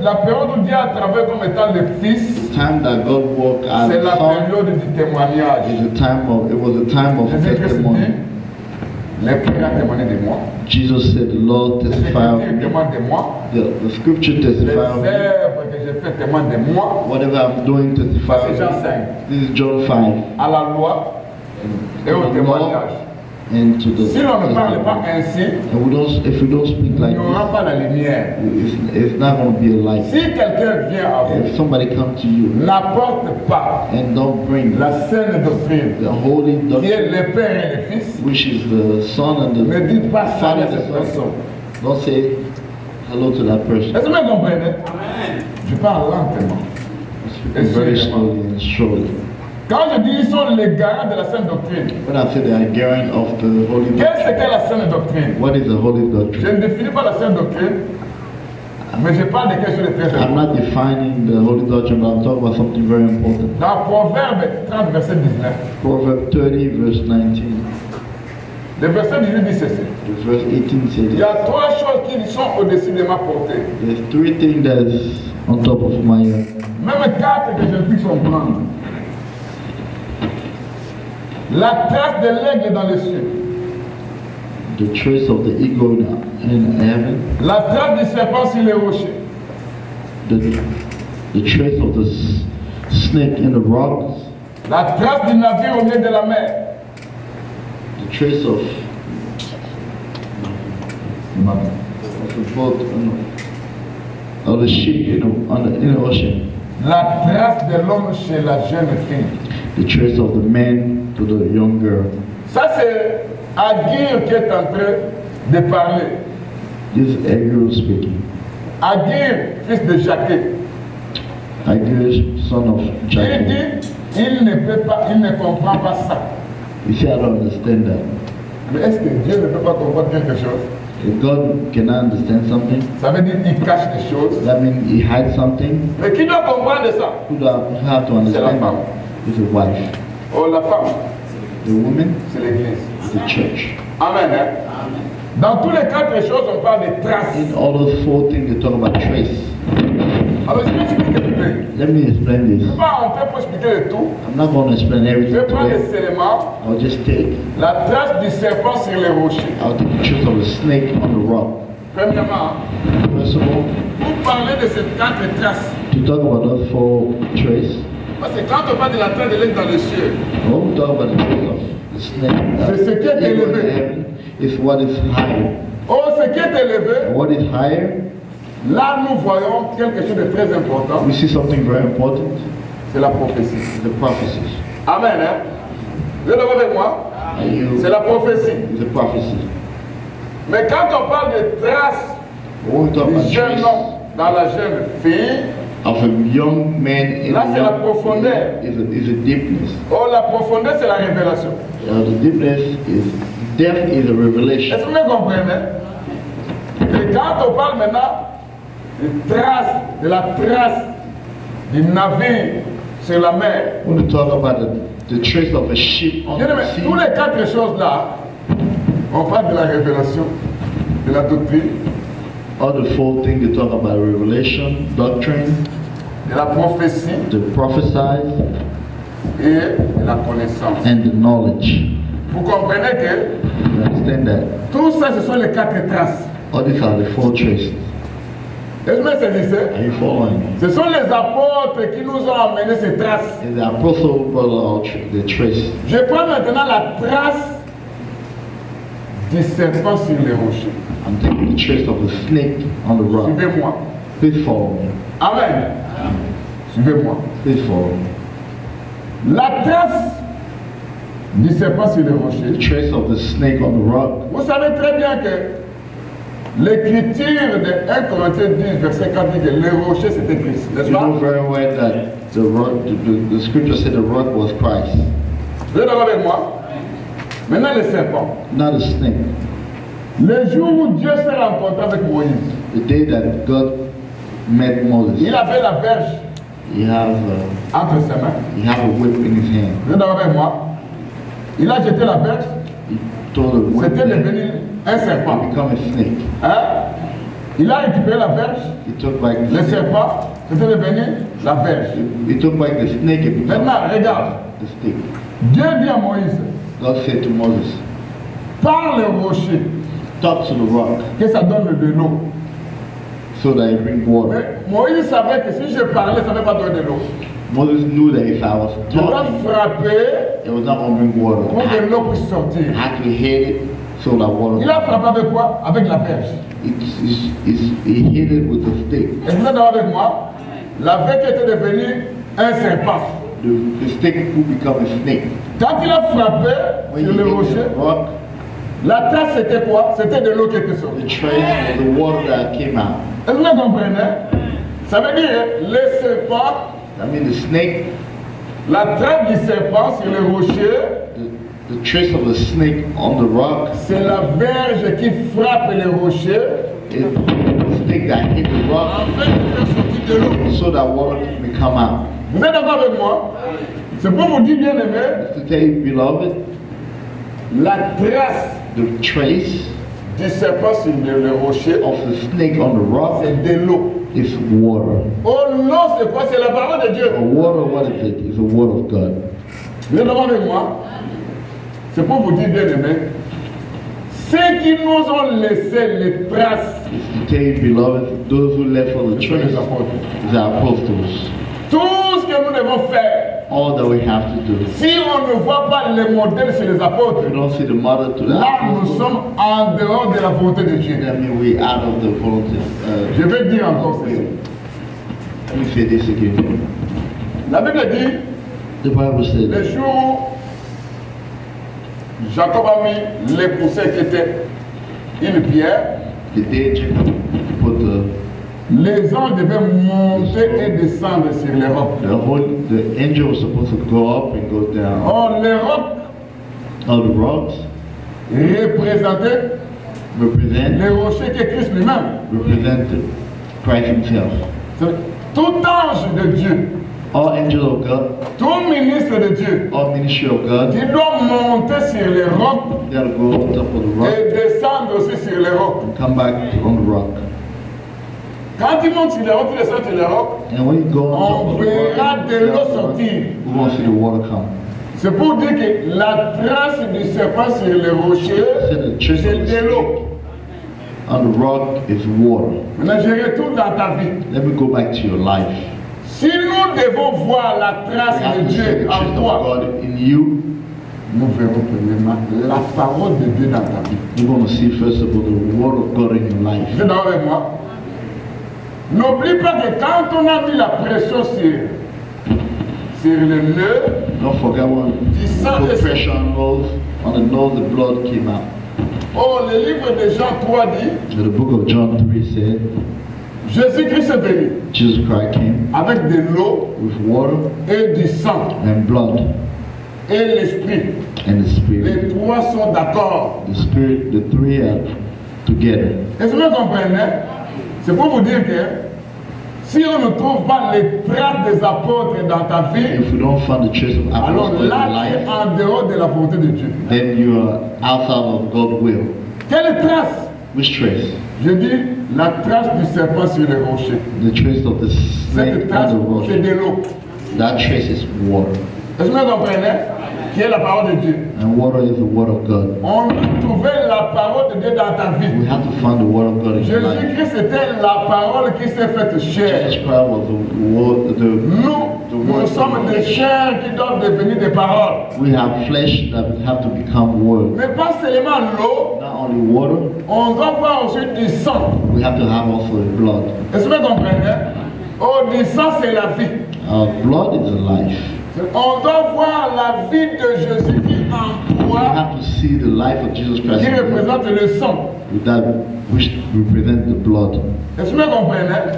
La période où Dieu a travaillé comme étant le Fils, The time that God worked as c'est the la Son période du témoignage. it was a time of Jésus-Christ dit, testimony. le Père a témoigné de moi. Jesus said, the Lord Les testify of Écritures me. témoignent de moi. The scripture Les testify of me. œuvres que j'ai faites témoignent de moi. Whatever I'm doing testify Ça, c'est Jean of me. 5. This is John 5. À la loi et au To the law témoignage. and to the Si l'on ne parle pas testimony. ainsi, And if we don't speak il like n'y aura this, pas la lumière. it's not going to be a light. Si quelqu'un vient à vous, If somebody comes to you n'apporte pas and don't bring la saine doctrine, the holy qui doctrine, est le Père et le Fils, which is the Son and ne the dites pas ça Father à and the cette Son, personne. don't say hello to that person. Est-ce que vous comprenez? Je parle lentement. Very slowly and surely. Quand je dis ils sont les garants de la saine doctrine, When I say they are guardian of the holy qu'est-ce doctrine, qu'est la saine doctrine? what is the holy Je doctrine? ne définis pas la saine doctrine, mais je parle de quelque chose de très I'm important. not defining the holy doctrine, but I'm talking about something very important. Dans Proverbe 30, verset 19, Proverbs 30, verse 19. le verset 18 dit ceci. The verse 18 says Il y this. a trois choses qui sont au-dessus de ma portée. There's three things that's on top of my Même quatre que je ne puisse comprendre. La trace de l'aigle dans les cieux. the trace of the eagle in heaven, La trace du serpent sur les rochers. the trace of snake in the rocks, La trace du navire au milieu de la mer. the trace of the boat, or the ship in the ocean, La trace de l'homme chez la jeune fille. the trace of the man to the young girl. Ça, c'est Aguirre qui est en train de parler. This is Agur speaking. Aguirre, fils de Jacques. Agur, son of Il Jacob. dit, il ne peut pas, il ne comprend pas ça. You see, I don't understand that. Mais est-ce que Dieu ne peut pas comprendre quelque chose? If God cannot understand something, Ça veut dire qu'il cache des choses. that means He hides something. Mais qui doit comprendre ça? Who do I have to C'est la understand femme. it? It's the wife. Oh, la femme, The woman c'est l'église. is the church. Amen. Hein? Dans tous les quatre choses, on parle de traces. In all those four things, they talk about trace. Alors, je vais expliquer un peu. Let me explain this. On peut pas expliquer le tout. I'm not going to explain Je everything vais prendre today. les éléments. I'll just take. La trace du serpent sur les rochers. I'll take the trace of the snake on the rock. Premièrement, First of all, pour parler de ces quatre traces. to talk about those four traces, Parce que quand on parle de la trace de l'aigle dans les cieux, when we talk about the trace of the snake, C'est ce qui est eagle in élevé. heaven, is what is higher. oh, ce qui est élevé, What is higher? là nous voyons quelque chose de très important. We see something very important. C'est la prophétie. The prophecies. Amen. Hein? Vous êtes d'accord avec moi? Are you? C'est la prophétie. The prophecy. Mais quand on parle de traces When we talk du about jeune trace homme dans la jeune fille, of a young man in Là, c'est la young- profondeur. is a deepness. oh, la profondeur, c'est la révélation. The deepness is depth is a revelation. Est-ce que vous me comprenez? Et quand on parle maintenant de la trace du navire sur la mer, When we talk about the trace of a ship on bien aimé, the sea, tous les quatre choses-là, on parle de la révélation, de la doctrine, all the four things they talk about: revelation, doctrine, de la prophétie the prophesied, et de la connaissance. and the knowledge. Vous comprenez que You understand that? tout ça, ce sont les quatre traces. All these are the four traces. Est-ce que vous saisissez? Are you following? Ce sont les apôtres qui nous ont amené ces traces. And the apostle brought the trace. Je prends maintenant la trace du serpent sur les rochers. I'm taking the trace of the snake on the rock. Suivez-moi. Please follow me. Amen. Suivez-moi. Please follow me. La trace du serpent sur les The rochers. trace of the snake on the rock. Vous savez très bien que l'écriture de 1 Corinthiens 10, verset 4 dit que les rochers c'était Christ. N'est-ce You pas? know very well that the rock, the scripture said the rock was Christ, Vous êtes d'accord avec moi? Maintenant le serpent. not a snake. Le jour où Dieu s'est rencontré avec Moïse, The day that God met Moses, il avait la verge entre ses mains. he had a whip in his hand. Vous êtes d'accord avec moi? Il a jeté la verge, He told the whip c'était to devenu un serpent. become a snake. Hein? Il a récupéré la verge, He took back le serpent, c'était devenu la verge. He took back the snake and became Maintenant, regarde. the stick. Dieu dit à Moïse, God said to Moses, par le rocher, talk to the rock que ça donne de l'eau. so that it brings water. Mais Moïse savait que si je parlais, ça ne va pas donner de l'eau. Moses knew that if I was Je dois talking, frapper it was not going to bring water. pour que l'eau puisse sortir. I had to hit it so that water. Il a frappé avec quoi? Avec la verge. He hit it with a stick. Et vous êtes d'accord avec moi? La verge était devenue un serpent. The stick would become a snake. Quand il a frappé When sur you le hit rocher, the rock, la tasse c'était quoi? C'était de l'eau qui était sortie. the trace of the water that came out. Est-ce que vous comprenez? Ça veut dire le serpent, I mean, the snake, la trace du serpent sur le rocher, the trace of the snake on the rock, c'est la verge qui frappe le rocher is the stick that hit the rock afin de faire sortir de l'eau. so that water can come out. Vous êtes d'accord avec moi? C'est pour vous dire, bien aimé, To tell you, beloved, la trace the trace du serpent sur le rocher, of the snake on the rock c'est de l'eau. is water. Oh, l'eau, c'est quoi? C'est la parole de Dieu. A water, what is it? It's the word of God. Vous êtes d'accord avec moi? C'est pour vous dire, bien aimé, ceux qui nous ont laissé les traces, It's to tell you, beloved, those who left for the ce sont les trace apôtres. is the apostles. Tout ce que nous devons faire, all that we have to do. si on ne voit pas les modèles chez les apôtres, If we don't see the model to the là nous apostles, sommes en dehors de la volonté de Dieu. that means we're out of the volunteer. Je vais dire encore ceci. Let me say this again. La Bible dit, The Bible said le jour où Jacob a mis les poussins qui étaient une pierre, the day Jacob put les anges devaient monter et descendre sur les rocs. the angel was supposed to go up and go down. Or, les rocs All the rocks représentaient represent les rochers que Christ lui-même. Christ himself. Tout ange de Dieu, All angels of God, tout ministre de Dieu, all ministry of God, qui doit monter sur les rocs they gotta go on top of the rock et descendre aussi sur les rocs. and come back on the rock. Quand il monte sur les rocs, il descend sur les rocs, And when you go on top on of the verra rock, de l'eau sortir. we won't see the water come. C'est pour dire que la trace du serpent sur les rochers, c'est de l'eau. On the rock is water. Maintenant, je retourne dans ta vie. Let me go back to your life. Si nous devons voir la We trace have de to see the Dieu truth en of toi, God in you. nous verrons premièrement la parole de Dieu dans ta vie. You're going to see first of all the word of God in your life. Vous êtes d'accord avec moi? N'oublie pas que quand on a mis la pression sur le nœud, Don't forget when du sang put et pressure on the nose, the blood came out. oh, le livre de Jean 3 dit, So the book of John 3 said, Jésus-Christ est venu Jesus Christ came avec de l'eau with water et du sang and blood et l'esprit. and the spirit. Les trois sont d'accord. The spirit, the three are together. Est-ce que vous comprenez? C'est pour vous dire que si on ne trouve pas les traces des apôtres dans ta vie, If you don't find the trace of alors apostles in your là tu es life, en dehors de la volonté de Dieu. then you are outside of God's will. Quelle trace? Which trace? Je dis la trace du serpent sur les rochers. The trace of the snake Cette trace, on the rock. c'est de l'eau. That trace is water. Est-ce que vous comprenez? Qui est la parole de Dieu. And water is the word of God. On doit trouver la parole de Dieu dans ta vie. We have to find the word of God in your life. Jésus-Christ était la parole qui s'est faite chair. Jesus Christ was the word, Nous sommes des chairs qui doivent devenir des paroles. we have flesh that have to become word. Mais pas seulement l'eau, Not only water, on doit voir aussi du sang. we have to have also the blood. Est-ce que vous comprenez? Oh, du sang, c'est la vie. Blood is the life. On doit voir la vie de Jésus qui en We toi, have to see the life of Jesus Christ qui in you, représente le sang. that which represent the blood. Est-ce que vous comprenez?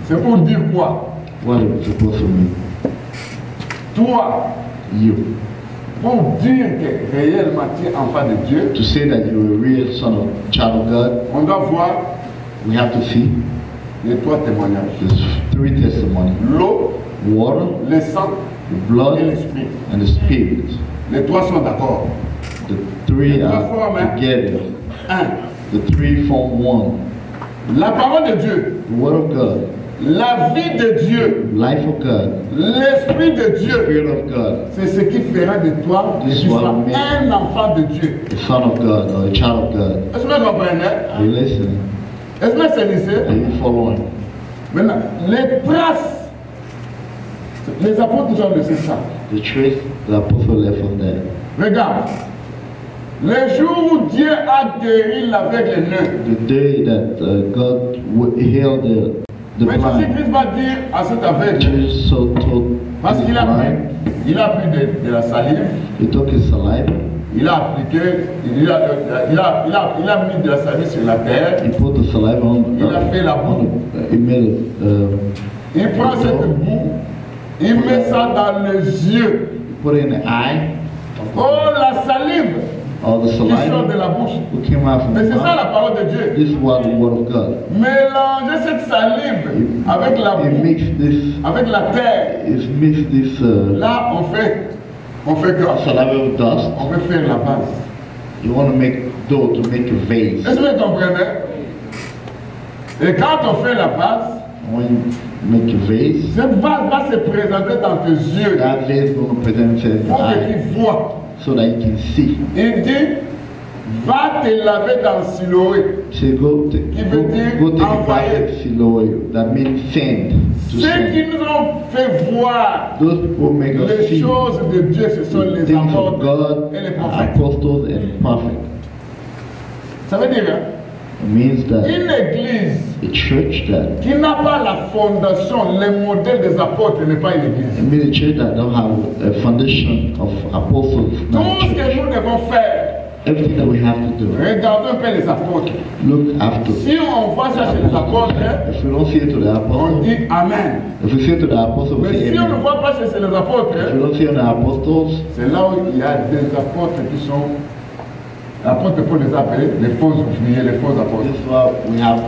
C'est pour dire quoi? What is it supposed to mean? Toi, You. pour dire que réellement tu es enfant de Dieu, To say that you're a real son of child of God, on doit voir we have to see les trois témoignages. there's three testimonies. L'eau, Water, le sang the et blood, l'esprit. and the spirit. Les trois sont d'accord. The three are together. Un, The three form one. la parole de Dieu, The word of God, la vie de Dieu, life of God, l'esprit de Dieu, spirit of God, c'est ce qui fera de toi que This tu sois one makes- un enfant de Dieu. the son of God or a child of God. Est-ce que vous comprenez? Are you listening? Est-ce que c'est lycée? Are you following? Maintenant, les traces, les apôtres nous ont laissé ça. The truth the apostle left on there. Regarde, le jour où Dieu a guéri l'aveugle nœud, The day that God healed the mais blind, Jésus-Christ va dire à cet aveugle, Jesus so told parce the qu'il a blind, pris, de la salive, he took his saliva, il a appliqué, il a mis de la salive sur la terre, he put the saliva on, Il a fait la boue. he made il prend cette boue, il met ça dans les yeux. put it in the eye, Oh, la salive or the qui sort saliva de la bouche. who came out from Mais the c'est ça mouth. la parole de Dieu. This was the word of God. Mélanger cette salive avec la It boue, makes this, avec la terre. it makes this Là, on fait quoi? saliva of dust. On veut faire la vase. You want to make dough to make a vase. Est-ce que vous comprenez? Et quand on fait la vase, When you make a vase, cette vase va se présenter dans tes yeux that vase is going to present itself in pour the que eye tu vois. so that you can see. Il dit, Va te laver dans Siloé. Say, go take a envoyer. bath at Siloé. That means send. To Ceux send. qui nous ont fait voir Those people make us les see choses de Dieu, ce sont les things of apôtres God, et les prophètes. apostles and prophets. Ça veut dire, hein, It means that une église a church that qui n'a pas la fondation, le modèle des apôtres n'est pas une église. it means a church that don't have a foundation of apostles, not a Tout ce que church. nous devons faire, Everything that we have to do, regardons un peu les apôtres. look after. Si on voit ça chez les apôtres, hein, If we don't see it to the on apostles, dit Amen. if we see it to the apostles, we Mais say si on ne amen. voit pas chez les apôtres, If hein, we don't see it to the apostles, c'est là où il y a des apôtres qui sont, l'apôtre Paul les a appelés les faux ouvriers, les faux apôtres. this is why we have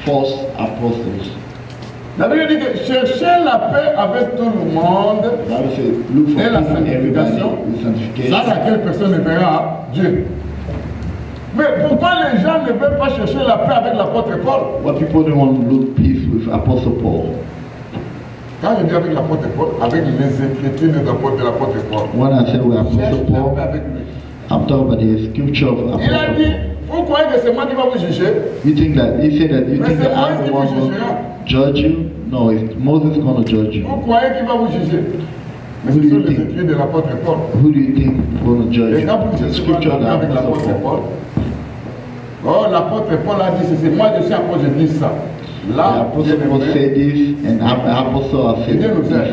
false apostles. La Bible dit que chercher la paix avec tout le monde, The Bible says, look for et la peace in everybody sanctification, with ça sanctification. laquelle personne ne verra Dieu. Mais pourquoi les gens ne veulent pas chercher la paix avec l'apôtre Paul? What people don't want to look peace with Apostle Paul. Quand je dis avec l'apôtre Paul, avec les écritures des apôtres de l'apôtre Paul, When I say with cherche Apostle la Paul, paix avec lui. I'm talking about the scripture of Il a Apostle dit, Paul. vous croyez que c'est moi qui va vous juger? You think that he said that you Mais think c'est that Moïse I'm qui the vous one who jugera. judge you? No, it's Moses going to judge you. Vous croyez qu'il va vous juger? Mais Who ce do sont you les think? écrits de l'apôtre Paul. Who do you think is going to judge Et you? quand vous The cherchez scripture of la paix avec the l'apôtre Apostle Paul. Paul, oh, l'apôtre Paul a dit ceci, moi je suis apôtre, je dis ça. The Là, Apostle Paul bien-aimé, said this, and Apostle has et said Dieu nous aide. this.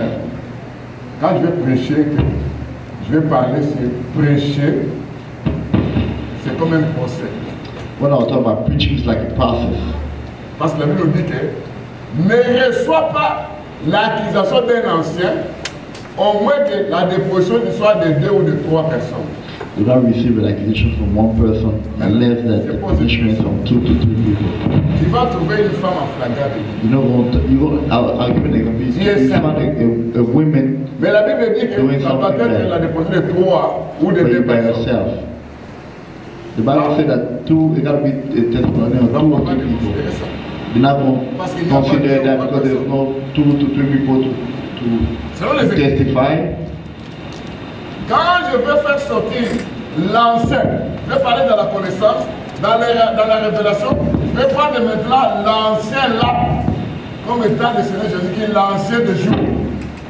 Quand je vais prêcher, je vais parler sur prêcher, c'est comme un procès. When I was talking about preaching, it's like a process. Parce que la Bible nous dit que ne reçois pas l'accusation d'un ancien, au moins que la déposition soit de 2 ou de 3 personnes. You don't receive an accusation from one person unless that the punishment is from 2 to 3 people. Tu vas trouver une femme en flagrant. You know what? I'll give an example. Yes, You sir. find a woman Mais la Bible dit que Doing ça doit something être bad. la déposition de 3 ou de 2 praying by personnes. herself. The Bible said that it got to be a testimony of 2 Donc, on or va 3 people. démontrer ça. You're not going Parce to qu'il n'y a pas consider de- that because there's no 2 to 3 people Selon to les Écritures, testify. quand je veux faire sortir l'ancien, je vais parler de la connaissance, dans la révélation, je vais prendre maintenant l'ancien là, comme étant le Seigneur Jésus-Christ, l'ancien de jour.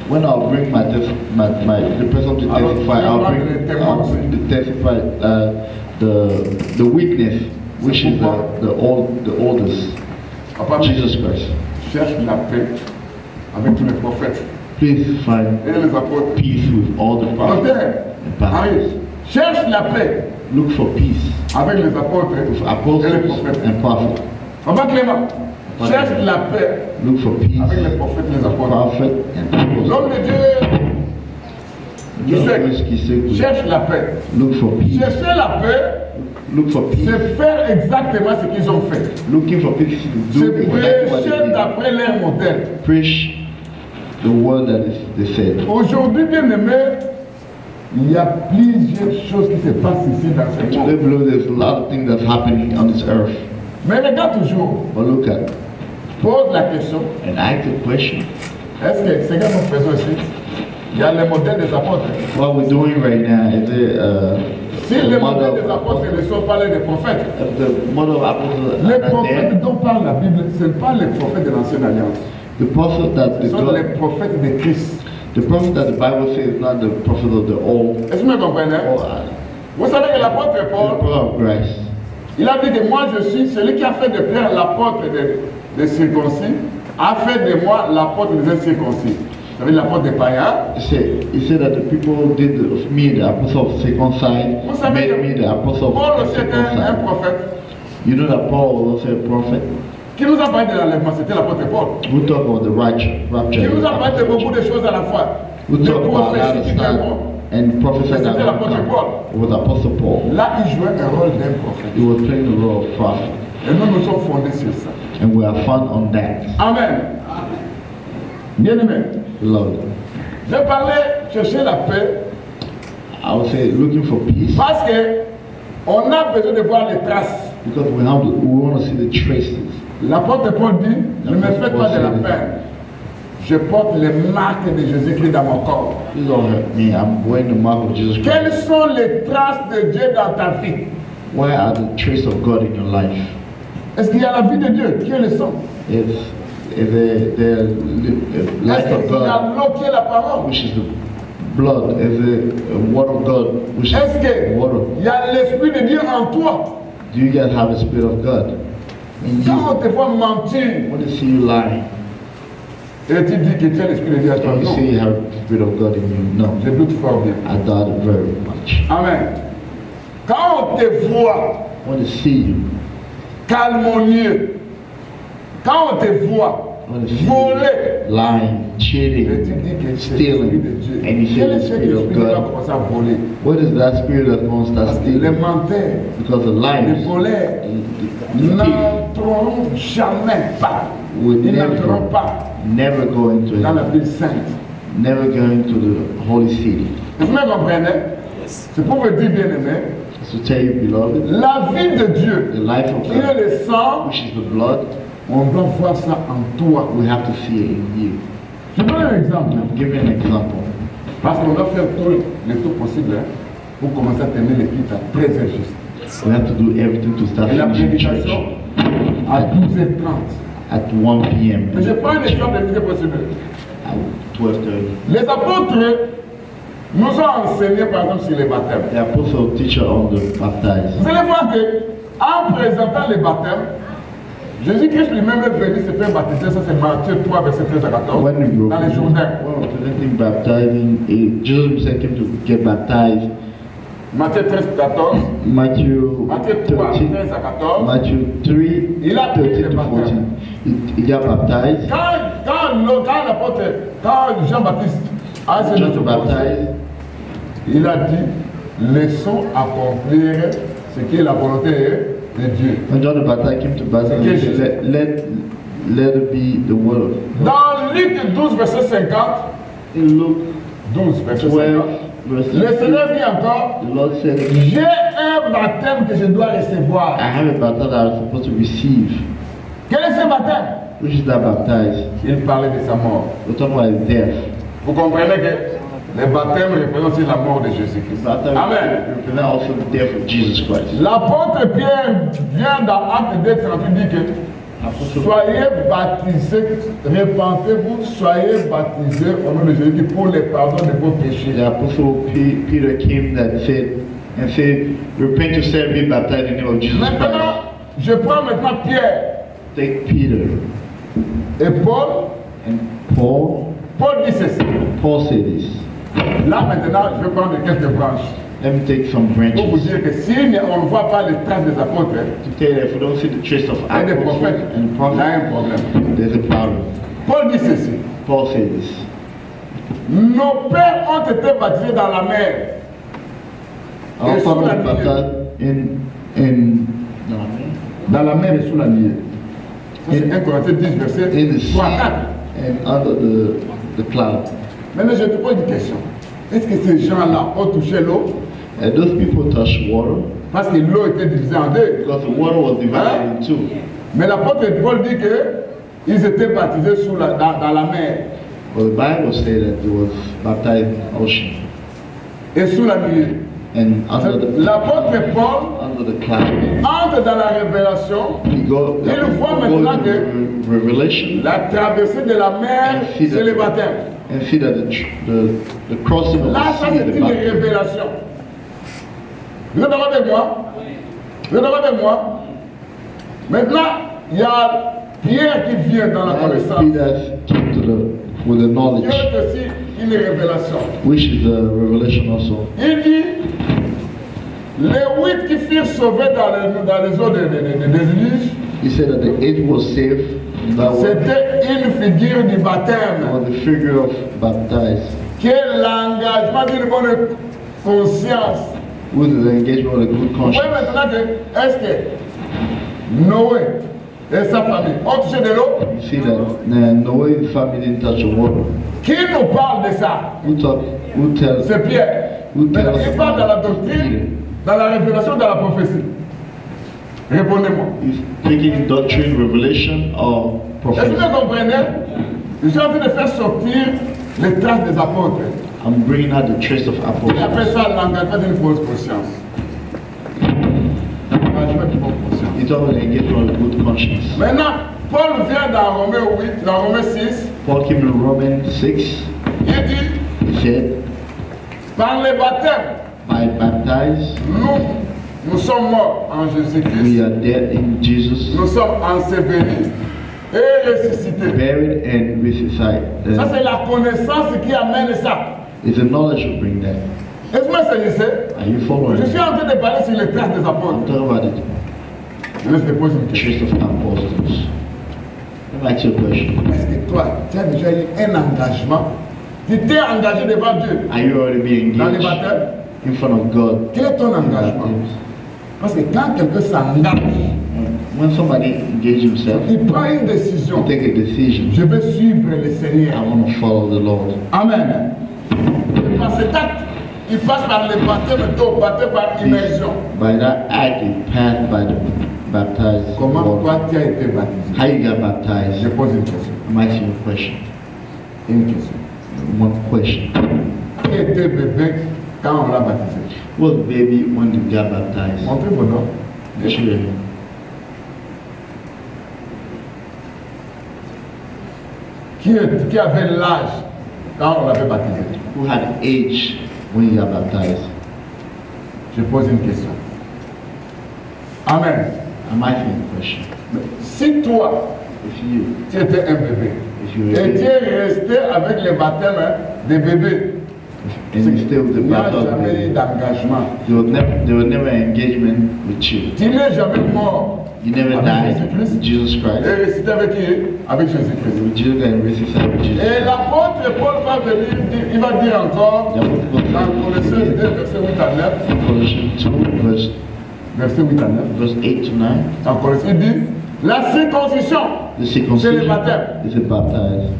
When I'll bring the person to Alors, testify, I'll bring the testify the witness, which is the oldest, Papa, Jesus Christ. cherche la paix avec tous les prophètes Please find et les apôtres. peace with all the prophets Docteur, and pastors. Marie, cherche la paix Look for peace avec les apôtres with et les apostles prophètes. and prophets. Papa Clément, cherche la paix Look for peace avec les with prophètes et les apôtres. prophets and apostles. L'homme de Dieu Those qui say, cherche la paix. look for peace. Chercher la paix, Look for peace. c'est faire exactement ce qu'ils ont fait. Looking for peace. C'est Do exactly what they prêcher did. d'après leur modèle. Preach the word that is they said. Aujourd'hui, bien aimé, il y a plusieurs choses qui se passent ici dans ce Today, monde. below, there's a lot of things that's happening on this earth. Mais regarde toujours, But look at pose la question, and ask the question: est-ce que ce que nous faisons ici, il y a le modèle des apôtres? what we're doing right now is it Si the les model modèles des apôtres ne sont pas les des prophètes, of the model of apostles les are not prophètes there? dont parle la Bible, ce ne sont pas les prophètes de l'Ancienne Alliance. The prophet that Ce the sont les God, prophètes de Christ. the prophet that the Bible says is not the prophet of the old, Est-ce que vous me comprenez? Vous savez que l'apôtre the Paul, prophet of Christ. il a dit que moi je suis celui qui a fait de Pierre l'apôtre des circoncis, a fait de moi l'apôtre des incirconcis. Vous savez, l'apôtre des païens. He said that the people did of me the apostle of circumcised, Vous savez made me que the apostle Paul of aussi était un circumcised. prophète. You know that Paul was also a prophet. Qui nous a parlé de l'enlèvement, c'était l'apôtre Paul. We talk about the rapture. Qui nous a parlé de beaucoup de choses à la fois. We Les talk about a lot prophéties of qui stuff viendront. and prophesied C'était that l'apôtre would come. Paul. It was Apostle Paul. Là, il jouait un rôle d'un prophète. He was playing the role of prophet. Et nous nous sommes fondés sur ça. And we are found on that. Amen. Bien aimé. Lord. Je parlais chercher la paix I would say looking for peace parce que on a besoin de voir les traces. because we want to see the traces. L'apôtre Paul dit, ne me faites pas de la peine. Je porte les marques de Jésus-Christ dans mon corps. Please don't hurt me. I'm wearing the mark of Jesus Christ. Quelles sont les traces de Dieu dans ta vie? Where are the traces of God in your life? Est-ce qu'il y a la vie de Dieu qui est le sang? If the life Est-ce of qu'il y a God, l'eau qui est la parole? which is the blood, if the word of God, which Est-ce is the water, qu'il y a l'Esprit de Dieu en toi? do you guys have the Spirit of God in Quand you? on te voit mentir, When they see you lying, et tu dis que tu as l'Esprit de Dieu en toi, can you non. say you have the Spirit of God in you? No. Je doute fort bien. I doubt it very much. Amen. Quand on te voit When they see you, calmonieux, quand on te voit when they see voler, you lying, et tu cheating, dis que c'est l'Esprit de stealing, Dieu. and you say Quel the est ce Spirit of l'Esprit de Dieu va God, commencer à voler? what is that spirit that wants to Parce que les steal? menteurs, Because the les liars, voleurs the thief n'entreront jamais pas. would Ils n'entreront pas never go into dans la it, ville sainte. never go into the holy city. Vous me comprenez? C'est pour vous dire, bien aimé, So tell you, beloved, la vie de Dieu, the life of qui est God, le sang, which is the blood, on doit voir ça en toi. we have to see it in you. Je donne un exemple. I'll give you an example. Parce qu'on doit faire tout le tout possible pour commencer à tenir l'épître à 13h juste. We have to do everything to start Et la finishing church prédication à 12h30. at 1 p.m. Mais je prends un exemple de l'idée possible. at 12:30. Les apôtres nous ont enseigné par exemple sur les baptêmes. The apostle teacher on the baptized. Vous allez voir que en présentant les baptêmes, Jésus-Christ lui-même est venu se faire baptiser, ça c'est Matthieu 3, verset 13 à 14, When we dans les Jourdains. presenting baptizing, Jesus himself came to get baptized. Matthieu 13, 14, Matthew Matthieu 3, 13, 13 à 14. Matthew 3, Il a pris 13 le to baptême. 14. He got baptized. Quand Jean-Baptiste a essayé de John se to baptiser, baptize. il a dit, laissons accomplir ce qui est la volonté de Dieu. When John the Baptist came to baptize, he said, let it be the word of God. Dans Luc 12, verset 50, In Luke 12, verset 12, 50, verse le 50, Seigneur dit encore, the Lord said, j'ai un baptême que je dois recevoir. I have a baptism that I was supposed to receive. Quel est ce baptême? Which is that baptized? Il parlait de sa mort. We're talking about his death. Vous comprenez que les baptêmes représentent aussi la mort de Jésus-Christ. Baptism Amen. represents also the death of Jesus Christ. L'apôtre Pierre vient dans Acte 2, 38 dit que soyez baptisés, repentez-vous, soyez baptisés au nom de Jésus pour le pardon de vos péchés. The apostle Peter came that said, repent yourself, be baptized in the name of Jesus Christ. Maintenant, je prends maintenant Pierre Take Peter et Paul. and Paul. Paul dit ceci. Paul said this. Là maintenant, je vais prendre quelques branches Let me take some pour vous branches dire que si on ne voit pas les traces des apôtres to tell you that if we don't see the trace of et des apostles prophètes, and il y a prophets, un problème. there's a problem. Paul dit ceci. Paul said this. Nos pères ont été baptisés dans la mer. Our Et sous la fathers nuée. baptized in Dans la mer et sous la nuée. Ça, c'est 1 Corinthiens 10, verset in the sea 3 à 4. and under the cloud. Maintenant, je te pose une question. Est-ce que ces gens-là ont touché l'eau? And those people touched water Parce que l'eau était divisée en deux. because the water was divided in two. Mais l'apôtre Paul dit qu'ils étaient baptisés dans la mer Well, the Bible said that they was baptized in the ocean et sous la nuée. and under L'apôtre Paul the cloud. entre dans la révélation. He go Il voit maintenant into que Revelation la traversée de la mer, and see c'est le that baptême. and see that the crossing of Là, the ça sea c'est is the une baptism. révélation. Vous êtes d'accord avec moi? Vous êtes d'accord avec moi? Maintenant, il y a Pierre qui vient dans la And connaissance. Peter came to with the Il y knowledge, a aussi une révélation. which is the revelation also. Il dit, les 8 qui furent sauvés dans les eaux des églises, He said that the 8 was saved. That c'était une figure du baptême, was the figure of baptized, qui est l'engagement d'une bonne conscience. with the engagement of a good Vous voyez conscience. maintenant que, est-ce que Noé et sa famille ont touché de l'eau? You see that Noah's family didn't touch the water. Qui nous parle de ça? Who tells? C'est Pierre. Who Mais tells il parle dans la doctrine, dans la révélation, dans la prophétie. Répondez-moi. He's taking doctrine, revelation, or Est-ce que prophecy. vous comprenez? Je suis en train de faire sortir les traces des apôtres. I'm bringing out the trace of Il appelle apostles. ça l'engagement d'une fausse conscience. without an engagement of good conscience. Maintenant, Paul vient dans Romains 8, dans Romains 6. Paul came in Romans 6. Il dit, He said, par le baptême, by baptized, nous sommes morts en Jésus-Christ. we are dead in Jesus, Nous sommes ensevelis et ressuscités. buried and resuscited. Ça, c'est la connaissance qui amène ça. It's the knowledge to bring that. Est-ce que vous saisissez? Are you following? Je suis en train de parler sur les traces des I'm apôtres. talking about the Je te pose une question. trace of apostles. Let me ask you a question. Est-ce que toi, tu as déjà eu un engagement? Tu t'es engagé devant Dieu Are you already being dans le engaged baptême? in front of God? Quel est ton engagement? Parce que quand quelqu'un s'engage, When somebody engages himself, il prend une décision. you take a decision. Je vais suivre le I Seigneur. want to follow the Lord. Amen. Et par cet acte, il passe par le baptême d'eau, baptême par immersion. By that act, you pass by the baptized Comment water. toi tu as été baptisé? How you got Je baptized? pose une question. I'm asking you a question. Une question. One question. Qui était bébé quand on l'a baptisé? Who was baby when you got baptized? Montrez vos noms. Show your hand. Qui avait l'âge quand on l'avait baptisé? Who had age when you got baptized? Je pose une question. Amen. I'm asking a question. Si toi, If you, tu étais un bébé, if you were a et tu baby, es resté avec le baptême des bébés, and you stay with the il n'y a baptized jamais eu baby, d'engagement. there was never an engagement with you. Tu n'es jamais mort You never avec died Jésus-Christ. with Jesus Christ. Et resté avec qui? Avec Jésus-Christ. With Jesus and resuscited with Jesus. Et l'apôtre Paul va venir, il va dire encore, The Apostle dans Paul Colossiens 2, verset 8 à 9, Colossians 2, verset 8 à 9, verse 8 to 9. en Colossiens, il dit, la circoncision, The c'est le circumcision baptême. is a baptized.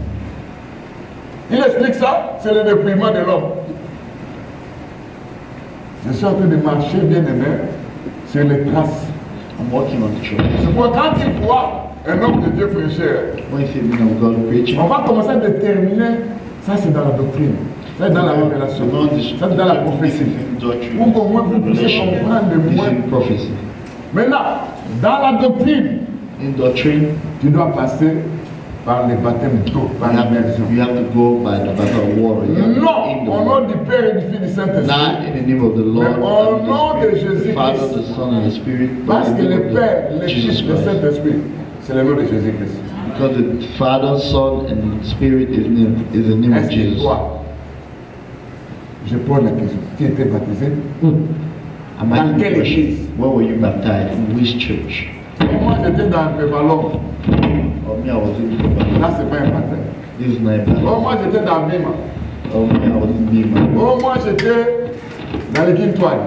Il explique ça, c'est le dépouillement de l'homme. Je suis en train de marcher, bien aimé, sur les traces. I'm walking on the truth. C'est pourquoi quand il voit un homme de Dieu prêcher, When you see men of God preaching, on va commencer à déterminer, ça c'est dans la doctrine, ça c'est dans la révélation, ça c'est dans la prophétie. Ou qu'au moins vous puissiez comprendre le This moins. is prophecy. Maintenant, dans la doctrine, In doctrine, tu dois passer par le baptême d'eau, par l'immersion. you have to go by the baptism of water. You have to Non, be in the au nom water. du Père et du Fils et du Saint-Esprit. Not in the name of the Lord, Mais au and nom de the Spirit, Jésus-Christ. Father, the Son, and the Spirit. Parce in que the le name of Père, le Jesus Fils et le Christ. Saint-Esprit, c'est le nom de Jésus-Christ. Because the Father, Son, and Spirit is the name of Est-ce que Jesus. toi, je pose la question, tu étais baptisé? I'm Dans asking quelle the question, église? where were you baptized? In which church? Moi j'étais dans le ballon. Oh, me, I was in Là, c'est pas un baptême. This is not a baptism. Oh, moi j'étais dans Bima. Oh, me, I was in Bima. Oh, moi j'étais dans les Quintoines.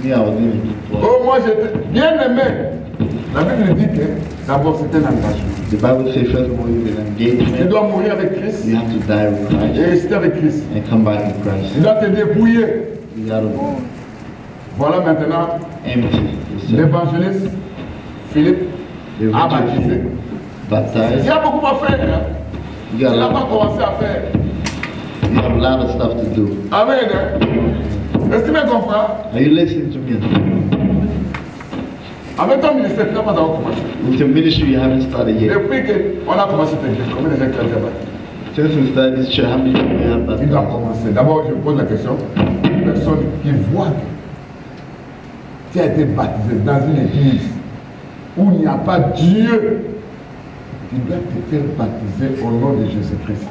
Me, I was in the Oh, moi j'étais bien aimé. La Bible dit que d'abord c'était un engagement. The Bible says, first of all, you an Tu engagement. dois mourir avec Christ You have to die with et Christ rester avec Christ. and come back with Christ. Tu dois te dépouiller. You got to Voilà maintenant empty yourself. l'évangéliste Philippe The a baptisé. evangelist Il baptized. y a beaucoup à faire. Hein? You Tu got a n'as pas lot. commencé à faire. You have a lot of stuff to do. Amen. Hein? Est-ce que tu me comprends? Are you listening to me? Avec ton ministère, tu n'as pas encore commencé. With your ministry, you haven't started yet. Depuis qu'on a commencé cette église, combien de gens qui ont déjà baptisé? Since we started this church, how many people you have Il doit baptized? commencer. D'abord, je pose la question. Une personne qui voit que tu as été baptisé dans une église où il n'y a pas Dieu, tu dois te faire baptiser au nom de Jésus-Christ.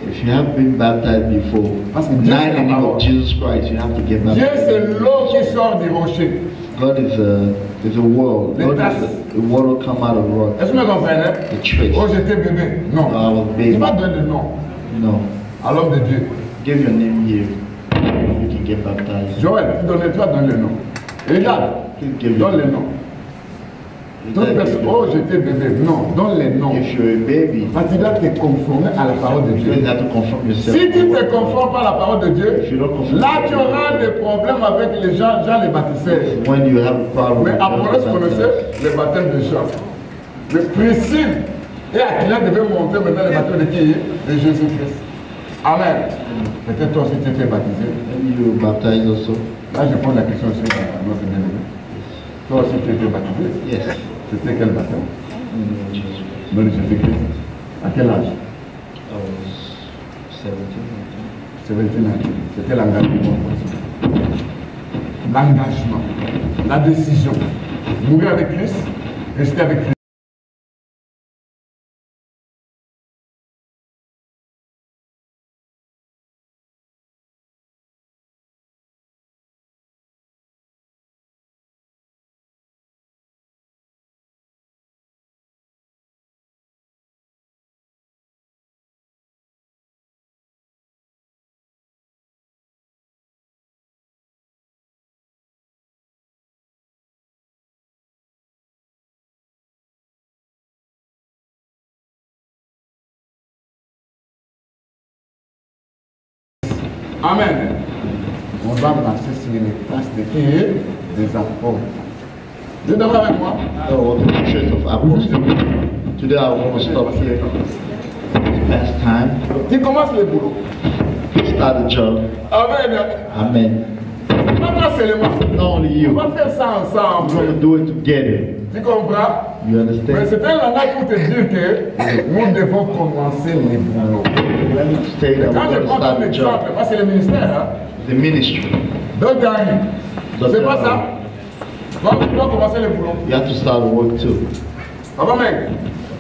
If you have been baptized before, Parce que not Dieu, in c'est the la name parole. of Jesus Christ, you have to get Dieu, baptized. c'est l'eau qui sort du rocher. God is a world. Les God tasses. is a water come out of rock. Est-ce que vous me comprenez? The trace. Oh, j'étais bébé. Non. I was Tu baby. vas donner le nom No. à l'homme de Dieu. Give your name here. You can get baptized. Joël, tu vas donner le nom. Et regarde, Please give your donne le nom. D'autres personnes, oh, j'étais bébé. Non, donne les noms. If you're a baby, Parce que tu dois te conformer à la parole de you Dieu. have to conform yourself. Si to tu the ne word te of God. conformes pas à la parole de Dieu, If you don't conform là to tu the word auras of des problèmes avec les gens les baptiseurs. God. When you have a problem, Mais with Apollos God, connaissait le baptême de Jean. Mais Priscille et Aquila devaient montrer maintenant le baptême de qui? De Jésus-Christ. Amen. Peut-être toi aussi tu étais baptisé. When you baptize also, Là je pose la question sur notre bien-aimé. Toi aussi, tu étais baptisé? Yes. C'était quel baptême? In Jesus. Nom de Jésus-Christ. À quel âge? I was 17. 17 ans. C'était l'engagement. L'engagement, la décision. Mourir avec Christ, rester avec Christ. Amen. On va marcher sur les traces de qui? Des apôtres. Vous êtes d'accord avec moi? So, the pictures of apostles. Today I want to stop here. Past time. Qui commence le boulot? Start the job. Amen. Amen. Pas seulement. Not only On you. va faire ça We're ensemble. going to do it together. Tu comprends? You Mais understand? c'est un langage pour te dire que nous devons commencer les boulots. Let me state that Quand je we're going to prends start un the exemple, job. parce que c'est le ministère, hein? The ministry. Donc, c'est pas ça? Tu dois commencer les boulots. You have to start work too. Papa mec,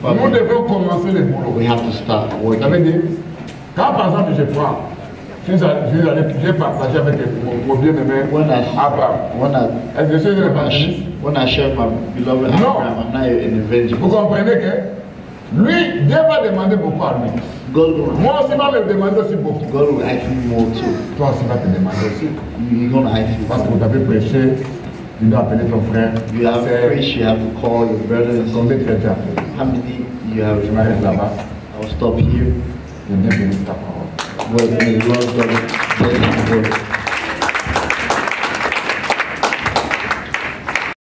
nous devons commencer les boulots. We have to start Vous avez working. dit, quand par exemple je prends, j'ai partagé avec mon bien-aimé When Abraham. Est-ce que je suis un évangéliste? when I share my beloved No. Abraham, I'm not an evangelist. Vous comprenez que lui, Dieu va demander beaucoup à lui. God will, Moi aussi, va me demander aussi beaucoup. God will ask me more too. Toi aussi, va te demander aussi. You're going to ask me. Parce que vous avez prêché, tu dois appeler ton frère. You have to preach, you have to call your brother and Combien sister. de chrétiens appelés? How many you have? Je m'arrête là-bas. I'll stop here. Je viens bénir ta parole. Well, may the Lord bless you.